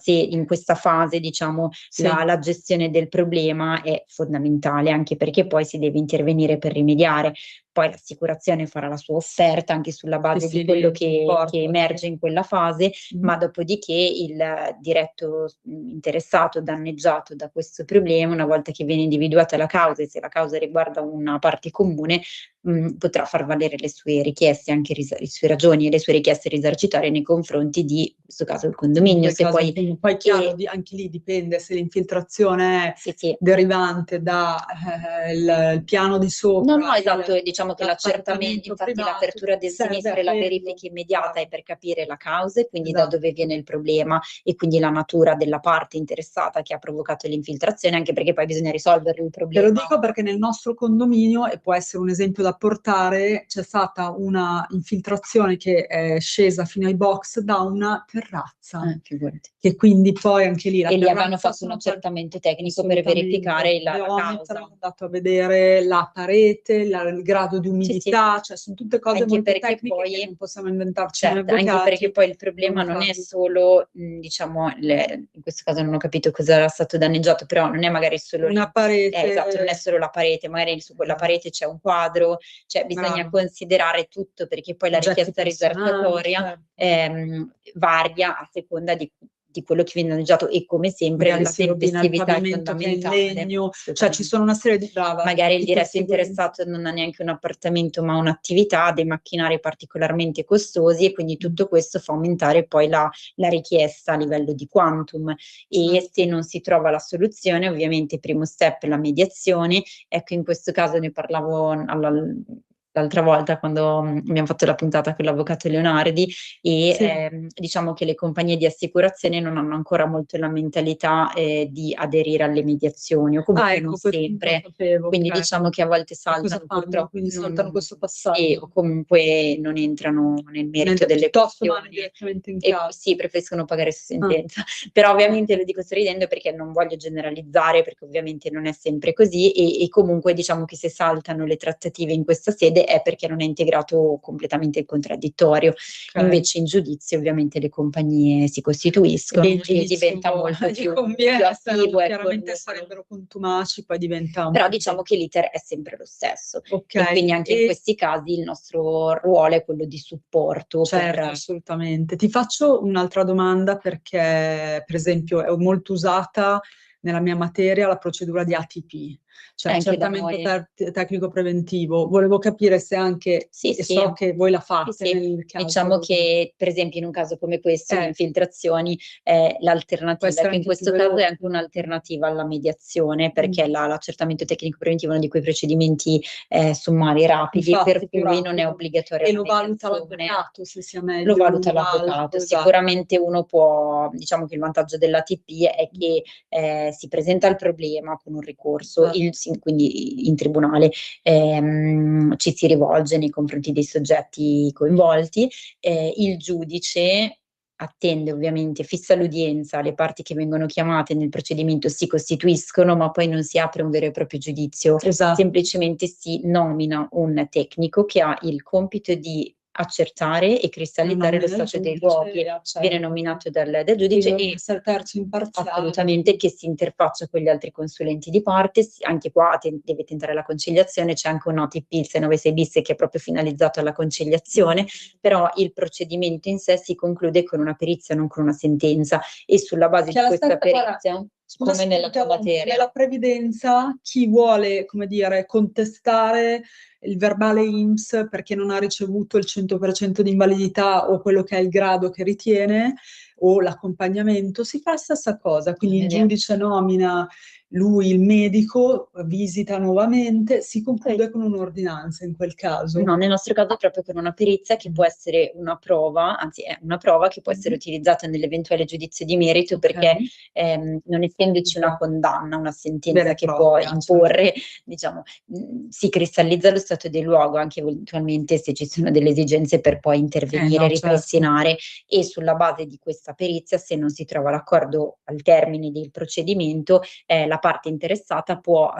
fase, diciamo, la gestione del problema è fondamentale, anche perché poi si deve intervenire per rimediare. Poi l'assicurazione farà la sua offerta anche sulla base di quello che emerge in quella fase, ma dopodiché il diretto interessato, danneggiato da questo problema, una volta che viene individuata la causa, e se la causa riguarda una parte comune, potrà far valere le sue richieste, anche le sue ragioni e le sue richieste risarcitorie nei confronti di, in questo caso, il condominio. Se poi
chiaro, anche lì dipende se l'infiltrazione è derivante da il piano di sopra.
No, esatto, diciamo che l'accertamento, infatti l'apertura del sinistro e la verifica immediata è per capire la causa e quindi da dove viene il problema e quindi la natura della parte interessata che ha provocato l'infiltrazione, anche perché poi bisogna risolvere il problema.
Te lo dico perché nel nostro condominio, e può essere un esempio da portare, c'è stata una infiltrazione che è scesa fino ai box da una terrazza. Che quindi poi anche lì la
e lì
terrazza
avevano fatto un accertamento tecnico per verificare la causa.
Abbiamo andato a vedere la parete, il grado di umidità, cioè sono tutte cose
Anche
molto
perché
tecniche
poi
che non possiamo inventarci noi
certo,
avvocati.
anche perché poi il problema non è solo, diciamo, in questo caso non ho capito cosa era stato danneggiato, però non è magari solo
una parete.
esatto, non è solo la parete, magari su quella parete c'è un quadro, cioè bisogna considerare tutto, perché poi la richiesta risarcitoria varia a seconda di quello che viene danneggiato e come sempre
magari
la tempestività è fondamentale.
Cioè ci sono una serie di
magari il diretto interessato non ha neanche un appartamento ma un'attività, dei macchinari particolarmente costosi e quindi tutto questo fa aumentare poi la richiesta a livello di quantum e se non si trova la soluzione ovviamente il primo step è la mediazione. Ecco, in questo caso ne parlavo l'altra volta quando abbiamo fatto la puntata con l'avvocato Leonardi e diciamo che le compagnie di assicurazione non hanno ancora molto la mentalità di aderire alle mediazioni o comunque non sempre, quindi diciamo che a volte saltano purtroppo,
quindi saltano questo passaggio
o comunque non entrano nel merito delle questioni e sì, preferiscono pagare su sentenza, però ovviamente lo dico sorridendo perché non voglio generalizzare perché ovviamente non è sempre così e comunque diciamo che se saltano le trattative in questa sede è perché non è integrato completamente il contraddittorio. Invece in giudizio ovviamente le compagnie si costituiscono e diventa molto più attivo.
Chiaramente sarebbero contumaci, poi diventa
però diciamo che l'iter è sempre lo stesso e quindi anche in questi casi il nostro ruolo è quello di supporto.
Assolutamente. Ti faccio un'altra domanda perché per esempio è molto usata nella mia materia la procedura di ATP. cioè
Anche da
accertamento
noi.
tecnico preventivo. Volevo capire se anche,
Sì,
e
sì.
so che voi la
Sì,
fate
sì.
nel caso.
Diciamo che per esempio in un caso come questo di
Eh.
infiltrazioni,
Può
l'alternativa,
essere
che in
anche più
questo caso è
veloce.
anche un'alternativa alla mediazione, perché l'accertamento tecnico preventivo è uno di quei procedimenti summari rapidi,
Infatti,
per
più
cui non è
rapido.
obbligatoria
E
la
lo valuta
mediazione.
l'avvocato se sia
Lo
meglio
valuta
l'uno o
l'avvocato.
l'altro, esatto.
Sicuramente uno può, diciamo che il vantaggio dell'ATP è che si presenta il problema con un ricorso,
Esatto.
quindi in tribunale ci si rivolge nei confronti dei soggetti coinvolti, il giudice attende ovviamente, fissa l'udienza, le parti che vengono chiamate nel procedimento si costituiscono, ma poi non si apre un vero e proprio giudizio,
Esatto.
semplicemente si nomina un tecnico che ha il compito di accertare e cristallizzare lo stato dei luoghi, viene nominato dal giudice
Quindi
e
essere terzo imparziale.
assolutamente, che si interfaccia con gli altri consulenti di parte, anche qua deve tentare la conciliazione, c'è anche un OTP, il 696 bis, che è proprio finalizzato alla conciliazione, però il procedimento in sé si conclude con una perizia, non con una sentenza, e sulla base di questa perizia, come nella tua materia.
Nella previdenza, chi vuole, come dire, contestare il verbale INPS perché non ha ricevuto il 100% di invalidità o quello che è il grado che ritiene, o l'accompagnamento, si fa la stessa cosa. Quindi il giudice nomina lui, il medico, visita nuovamente, si conclude con un'ordinanza in quel caso.
No, nel nostro caso proprio con una perizia che può essere una prova, anzi è una prova che può essere utilizzata nell'eventuale giudizio di merito, perché non essendoci una condanna, una sentenza che può imporre, diciamo, si cristallizza lo stato del luogo, anche eventualmente se ci sono delle esigenze per poi intervenire, ripristinare, e sulla base di questa perizia, se non si trova l'accordo al termine del procedimento, la parte interessata può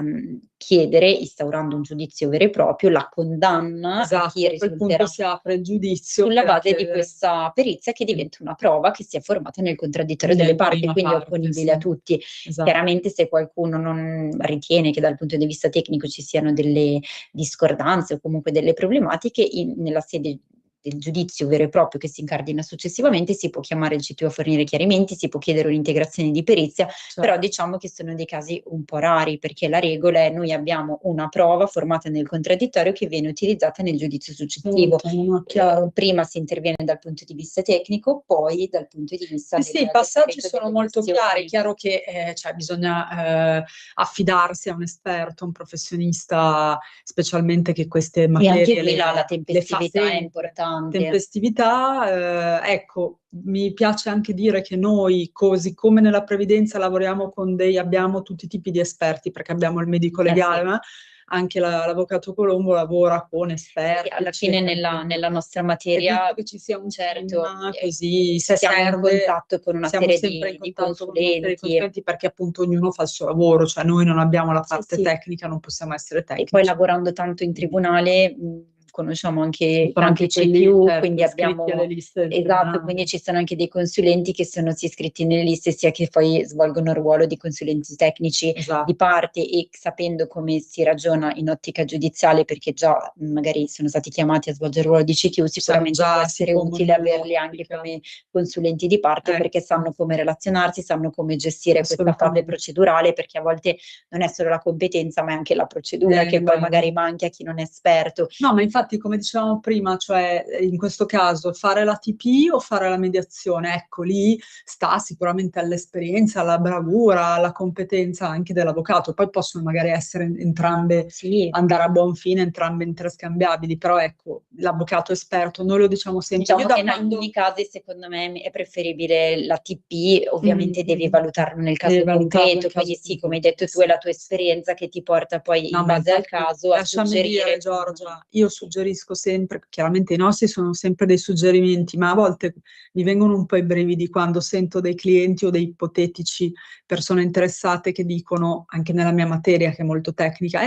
chiedere, instaurando un giudizio vero e proprio, la condanna a chi
a quel punto si apre il giudizio
sulla base di questa perizia, che diventa una prova che si è formata nel contraddittorio delle parti, quindi è opponibile a tutti. Chiaramente se qualcuno non ritiene che dal punto di vista tecnico ci siano delle discordanze o comunque delle problematiche, nella sede del giudizio vero e proprio che si incardina successivamente si può chiamare il CTU a fornire chiarimenti, si può chiedere un'integrazione di perizia, però diciamo che sono dei casi un po' rari, perché la regola è: noi abbiamo una prova formata nel contraddittorio che viene utilizzata nel giudizio successivo. Prima si interviene dal punto di vista tecnico, poi dal punto di vista
sì, i passaggi sono molto chiari. È chiaro che bisogna affidarsi a un esperto, a un professionista, specialmente che queste materie
e anche qui la tempestività è importante.
Tempestività, ecco, mi piace anche dire che noi, così come nella previdenza lavoriamo abbiamo tutti i tipi di esperti, perché abbiamo il medico legale, ma anche l'avvocato Colombo lavora con esperti.
Alla fine nella nostra materia,
che ci sia un
certo,
così se
siamo
serve,
in contatto con una serie di consulenti,
perché appunto ognuno fa il suo lavoro, cioè noi non abbiamo la parte tecnica, non possiamo essere tecnici.
E poi lavorando tanto in tribunale conosciamo anche i
quelli,
CTU,
certo,
quindi abbiamo
alle liste del
esatto,
tribunale.
quindi ci sono anche dei consulenti che sono sia iscritti nelle liste, sia che poi svolgono il ruolo di consulenti tecnici di parte, e sapendo come si ragiona in ottica giudiziale, perché già magari sono stati chiamati a svolgere il ruolo di CTU, sicuramente può essere utile averli anche come consulenti di parte, perché sanno come relazionarsi, sanno come gestire questa fase procedurale, perché a volte non è solo la competenza, ma è anche la procedura che poi magari manca a chi non è esperto.
No, ma infatti, come dicevamo prima, cioè in questo caso fare l'ATP o fare la mediazione, ecco, lì sta sicuramente all'esperienza, alla bravura, alla competenza anche dell'avvocato. Poi possono magari essere entrambe, andare a buon fine, entrambe interscambiabili, però ecco, l'avvocato esperto, noi lo diciamo sempre.
Diciamo che in alcuni casi secondo me è preferibile l'ATP, ovviamente devi valutarlo nel caso concreto, quindi sì, come hai detto tu, è la tua esperienza che ti porta poi in base al caso a suggerire.
Giorgia, io suggerisco sempre, chiaramente i nostri sono sempre dei suggerimenti, ma a volte mi vengono un po' i brividi quando sento dei clienti o dei ipotetici persone interessate che dicono, anche nella mia materia che è molto tecnica,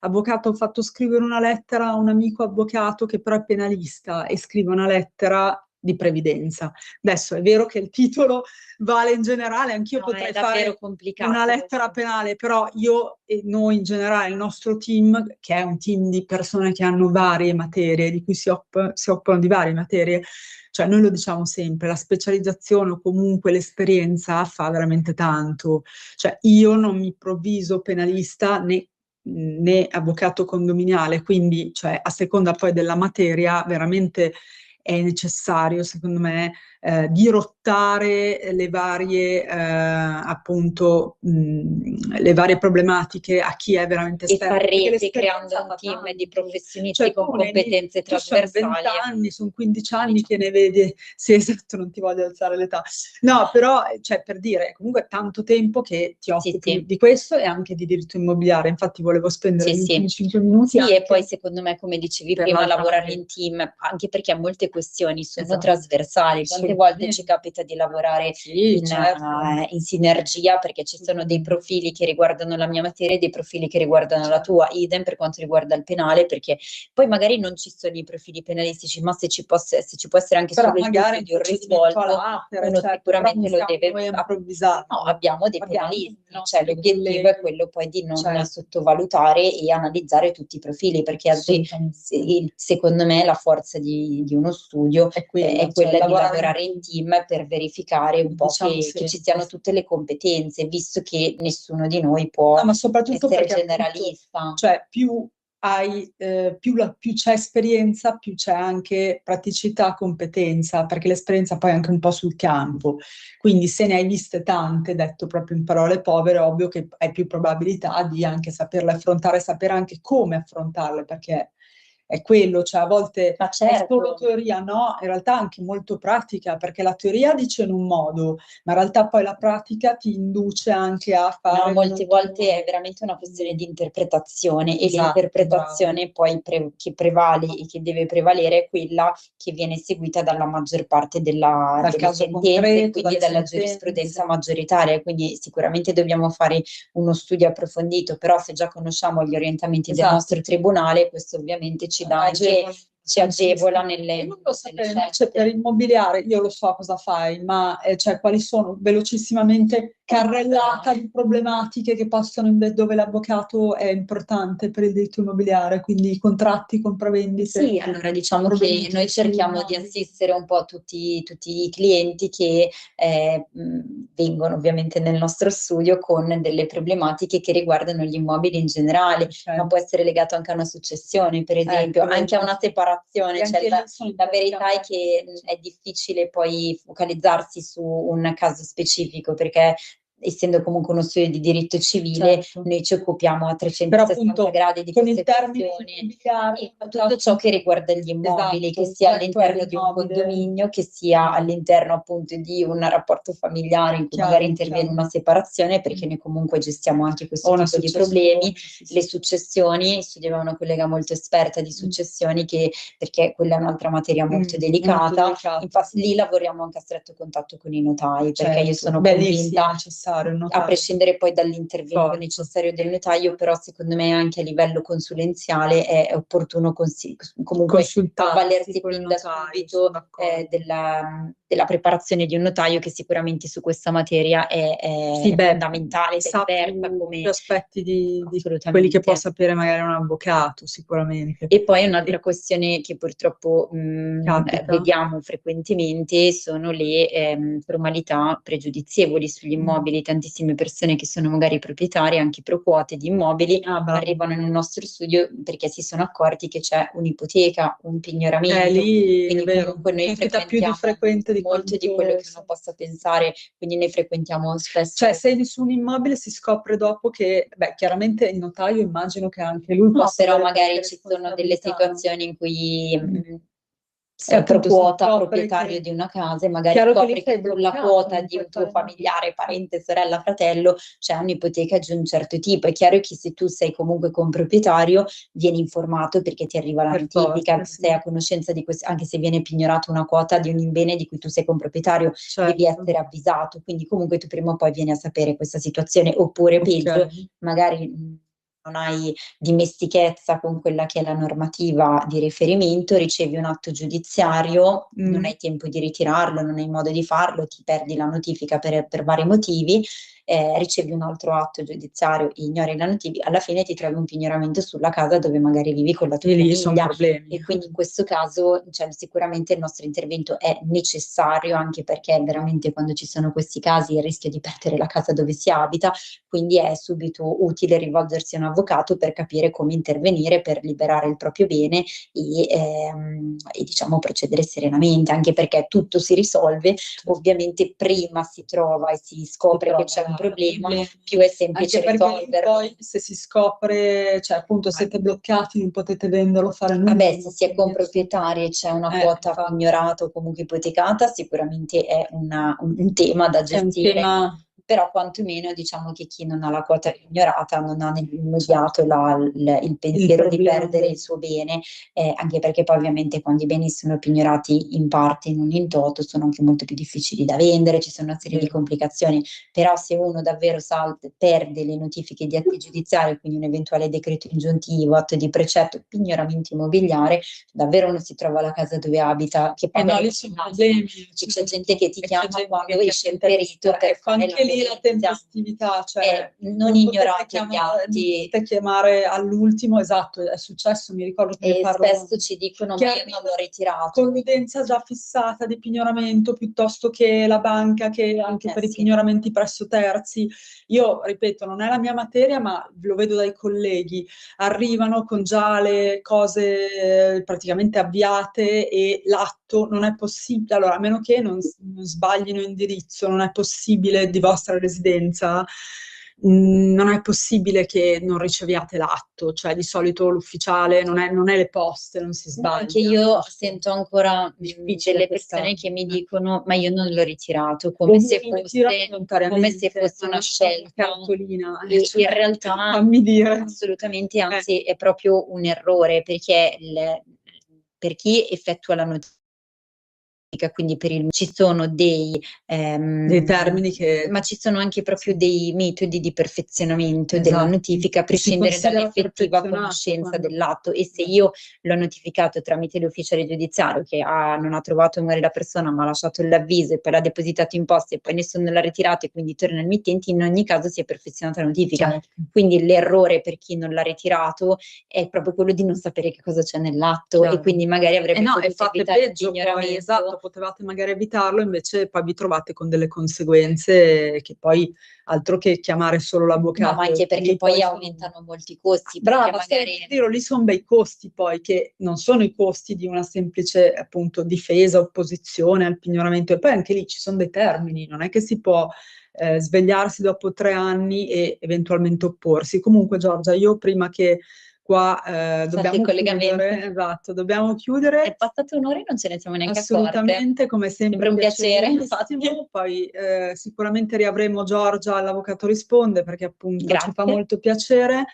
avvocato, ho fatto scrivere una lettera a un amico avvocato che però è penalista e scrive una lettera di previdenza. Adesso è vero che il titolo vale in generale, anch'io potrei fare una lettera penale, però io e noi in generale, il nostro team, che è un team di persone che hanno varie materie, di cui si occupano di varie materie, cioè noi lo diciamo sempre, la specializzazione o comunque l'esperienza fa veramente tanto. Cioè io non mi improvviso penalista né né avvocato condominiale, quindi cioè, a seconda poi della materia veramente è necessario, secondo me, dirottare le varie, appunto, le varie problematiche a chi è veramente
E
esperto.
far
Perché
rete
l'esperienza
creando un
fa
team
tanto.
di professionisti
Cioè,
con
tu ne
competenze
tu sono
trasversali.
20 anni, sono 15 anni che ne vedi, sì esatto, non ti voglio alzare l'età. No, però, cioè, per dire, comunque è tanto tempo che ti occupi
sì.
di questo e anche di diritto immobiliare. Infatti volevo spendere
Sì,
gli
sì.
ultimi 5 minuti
Sì, e
anche
poi secondo me, come dicevi
per
prima,
l'altra
lavorare
materia.
in team, anche perché molte questioni sono
Esatto.
trasversali. Quante volte ci
Assolutamente.
capita di lavorare
Sì, certo.
in sinergia, perché ci sono dei profili che riguardano la mia materia e dei profili che riguardano la tua, idem per quanto riguarda il penale, perché poi magari non ci sono i profili penalistici, ma se ci può essere anche
Però
solo il
magari
dubbio
un
di un
procedimento
risvolto,
all'atere,
uno
certo, però non
sicuramente lo
siamo
deve.
noi a improvvisare.
No, abbiamo dei
Abbiamo
penalisti,
i
cioè
nostri
l'obiettivo è
colleghi.
quello poi di non
Certo.
sottovalutare e analizzare tutti i profili, perché
Assolutamente.
secondo me la forza di uno studio
È
è
quella,
quella
cioè,
di lavorare in team per verificare un po'
diciamo
che
sì.
ci siano tutte le competenze, visto che nessuno di noi può
No, ma soprattutto
essere
perché appunto,
generalista.
cioè più hai, più c'è esperienza, più c'è anche praticità, competenza, perché l'esperienza poi è anche un po' sul campo. Quindi se ne hai viste tante, detto proprio in parole povere, è ovvio che hai più probabilità di anche saperle affrontare, sapere anche come affrontarle, perché è quello, cioè a volte
Ma
è solo
certo.
teoria, no? In realtà anche molto pratica, perché la teoria dice in un modo, ma in realtà poi la pratica ti induce anche a
No,
fare
molte
molto
volte è veramente una questione di interpretazione e
Esatto,
l'interpretazione poi che prevale e che deve prevalere è quella che viene seguita dalla maggior parte
dal
delle
caso
sentenze,
concreto,
quindi
dalle
dalla
sentenze.
giurisprudenza maggioritaria. Quindi sicuramente dobbiamo fare uno studio approfondito, però se già conosciamo gli orientamenti del
Esatto.
nostro tribunale, questo ovviamente ci dà anche, ci agevola nelle
Io non lo sapevo,
nelle
invece per
scelte.
immobiliare io lo so cosa fai, ma cioè, quali sono velocissimamente carrellata di problematiche che possono, dove l'avvocato è importante per il diritto immobiliare, quindi i contratti, compravendite.
Sì, allora diciamo che noi cerchiamo di assistere un po' tutti i clienti che vengono ovviamente nel nostro studio con delle problematiche che riguardano gli immobili in generale, ma può essere legato anche a una successione, per esempio, anche a una separazione. Cioè, la verità è che è difficile poi focalizzarsi su un caso specifico, perché essendo comunque uno studio di diritto civile,
Certo.
noi ci occupiamo a
Però
360
appunto
gradi di
con
queste
il termine
questioni.
immobiliare,
Tutto ciò che riguarda gli immobili,
esatto,
che sia
cioè, tu hai
all'interno di un
l'immobile.
condominio, che sia all'interno appunto di un rapporto familiare in cui
Chiaro,
magari interviene
chiaro.
una separazione, perché noi comunque gestiamo anche questo
O una
tipo di
successione,
problemi.
sì,
Le
sì.
successioni, studiava una collega molto esperta di successioni, perché quella è un'altra materia molto delicata.
delicato.
Infatti lì lavoriamo anche a stretto contatto con i notai, perché io sono
Beh, lì sì,
convinta,
è necessario il
a
notaio.
prescindere poi dall'intervento
Forza.
necessario del notaio, però secondo me anche a livello consulenziale è opportuno comunque
Consultarsi
avvalersi
con il
fin da
notaio,
subito
sono d'accordo.
della preparazione di un notaio, che sicuramente su questa materia
Sì,
è
beh,
fondamentale,
sa
esperta
più
come
aspetti di quelli che
assolutamente.
può sapere magari un avvocato, sicuramente.
E poi un'altra questione che purtroppo
Capita.
vediamo frequentemente sono le formalità pregiudizievoli sugli immobili. Tantissime persone che sono magari proprietarie, anche pro quote di immobili,
bravo.
arrivano nel nostro studio perché si sono accorti che c'è un'ipoteca, un pignoramento.
Lì è
Quindi
vero,
comunque noi
capita più di
frequentiamo
frequente di
molto di quello che uno possa pensare, quindi noi frequentiamo spesso.
Cioè, se su un immobile si scopre dopo che, beh, chiaramente il notaio immagino che anche lui
No,
possa
però
avere
magari
qualche
ci sono delle
responsabilità, no?
situazioni in cui sei pro
appunto si
quota
scopre
proprietario
che-
di una casa e magari
Chiaro che
scopri
lì
che
sei
sulla
bloccato,
quota
non
di
puoi
un tuo
fare niente.
familiare, parente, sorella, fratello c'è un'ipoteca di un certo tipo. È chiaro che se tu sei comunque comproprietario vieni informato, perché ti arriva la
Per
notifica,
forza, sì.
sei a conoscenza di questo, anche se viene pignorata una quota di un bene di cui tu sei comproprietario, devi
Certo.
essere avvisato, quindi comunque tu prima o poi vieni a sapere questa situazione, oppure peggio,
Ok.
magari non hai dimestichezza con quella che è la normativa di riferimento, ricevi un atto giudiziario, non hai tempo di ritirarlo, non hai modo di farlo, ti perdi la notifica per vari motivi ricevi un altro atto giudiziario, ignori la notifica, alla fine ti trovi un pignoramento sulla casa dove magari vivi con la tua
E lì sono
famiglia.
problemi.
E quindi in questo caso, cioè, sicuramente il nostro intervento è necessario, anche perché veramente quando ci sono questi casi il rischio di perdere la casa dove si abita, quindi è subito utile rivolgersi a un avvocato per capire come intervenire per liberare il proprio bene e diciamo procedere serenamente, anche perché tutto si risolve, ovviamente prima si trova e si scopre che c'è un problema, più è semplice
Anche perché
risolverlo.
poi se si scopre, cioè appunto siete bloccati, non potete venderlo, fare nulla.
Vabbè, se si è comproprietari e c'è una quota
infatti.
pignorata o comunque ipotecata, sicuramente è un tema da
È un
gestire.
tema.
Però quantomeno diciamo che chi non ha la quota ignorata non ha nell'immediato il pensiero di
problema.
perdere il suo bene, anche perché poi ovviamente quando i beni sono pignorati in parte, non in toto, sono anche molto più difficili da vendere, ci sono una serie di complicazioni. Però se uno davvero perde le notifiche di atti giudiziari, quindi un eventuale decreto ingiuntivo, atto di precetto, pignoramento immobiliare, davvero uno si trova la casa dove abita, che poi
No,
magari
lì sono problemi.
c'è gente che ti
E c'è
chiama
gente
quando
che
esce il perito per
ecco,
fare
anche lì la
l'evidenza.
tempestività, cioè
Non
potete
ignorate gli atti.
potete chiamare all'ultimo, esatto, è successo, mi ricordo che ne
E
parlo,
spesso ci dicono
che
ma io non l'ho ritirato.
con l'utenza già fissata di pignoramento piuttosto che la banca, che anche per i
sì.
pignoramenti presso terzi. Io ripeto, non è la mia materia, ma lo vedo dai colleghi, arrivano con già le cose praticamente avviate e l'atto non è possibile, allora a meno che non sbaglino indirizzo, non è possibile di vostra residenza, non è possibile che non riceviate l'atto, cioè di solito l'ufficiale non è le poste, non si
No,
sbaglia.
anche io sento ancora
Difficile
delle
questa-
persone che mi dicono ma io non l'ho ritirato, come se fosse una scelta.
cartolina.
E
Cioè,
in realtà
fammi dire.
assolutamente, anzi è proprio un errore, perché per chi effettua la notifica, quindi ci sono dei
termini che...
ma ci sono anche proprio dei metodi di perfezionamento della
Esatto.
notifica, a
Che si
prescindere
considera
dall'effettiva
perfezionato
conoscenza
quando-
dell'atto. E se io l'ho notificato tramite l'ufficiale giudiziario che non ha trovato magari la persona ma ha lasciato l'avviso e poi l'ha depositato in posta e poi nessuno l'ha ritirato e quindi torna al mittente, in ogni caso si è perfezionata la notifica.
Certo.
Quindi l'errore per chi non l'ha ritirato è proprio quello di non sapere che cosa c'è nell'atto,
Chiaro.
e quindi magari avrebbe
no, e
potuto
fate
evitare
peggio
il
poi,
pignoramento.
esatto, potevate magari evitarlo, invece poi vi trovate con delle conseguenze che poi altro che chiamare solo l'avvocato.
No, ma anche perché
lì
poi
sono-
aumentano molti costi.
Brava,
Perché magari...
lì sono bei costi poi, che non sono i costi di una semplice appunto difesa, opposizione al pignoramento, e poi anche lì ci sono dei termini, non è che si può svegliarsi dopo 3 anni e eventualmente opporsi. Comunque Giorgia, io prima che qua dobbiamo chiudere, esatto, dobbiamo chiudere.
È passato un'ora e non ce ne siamo neanche
Assolutamente, come sempre
Sempre un piacere,
piacevolissimo. Poi sicuramente riavremo Giorgia all'Avvocato Risponde, perché appunto
Grazie.
ci fa molto piacere,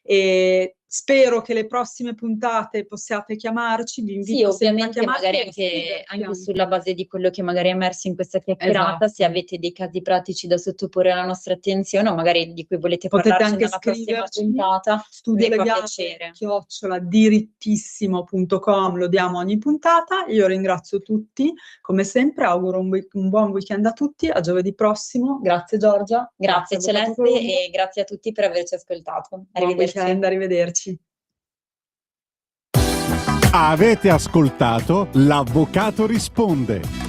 e spero che le prossime puntate possiate chiamarci, vi invito
Sì,
sempre a
ovviamente
chiamarci
magari
e scriverci
anche sulla base di quello che magari è emerso in questa chiacchierata,
Esatto.
se avete dei casi pratici da sottoporre alla nostra attenzione o magari di cui volete
Potete
parlarci
anche
nella prossima
scriverci,
puntata,
studio
mi fa
legale
piacere.
@dirittissimo.com, lo diamo ogni puntata. Io ringrazio tutti, come sempre, auguro un buon weekend a tutti, a giovedì prossimo. Grazie Giorgia.
Grazie
Avvocato
Celeste
Colombo.
e grazie a tutti per averci ascoltato.
Buon
Arrivederci.
weekend, arrivederci.
Avete ascoltato L'Avvocato Risponde.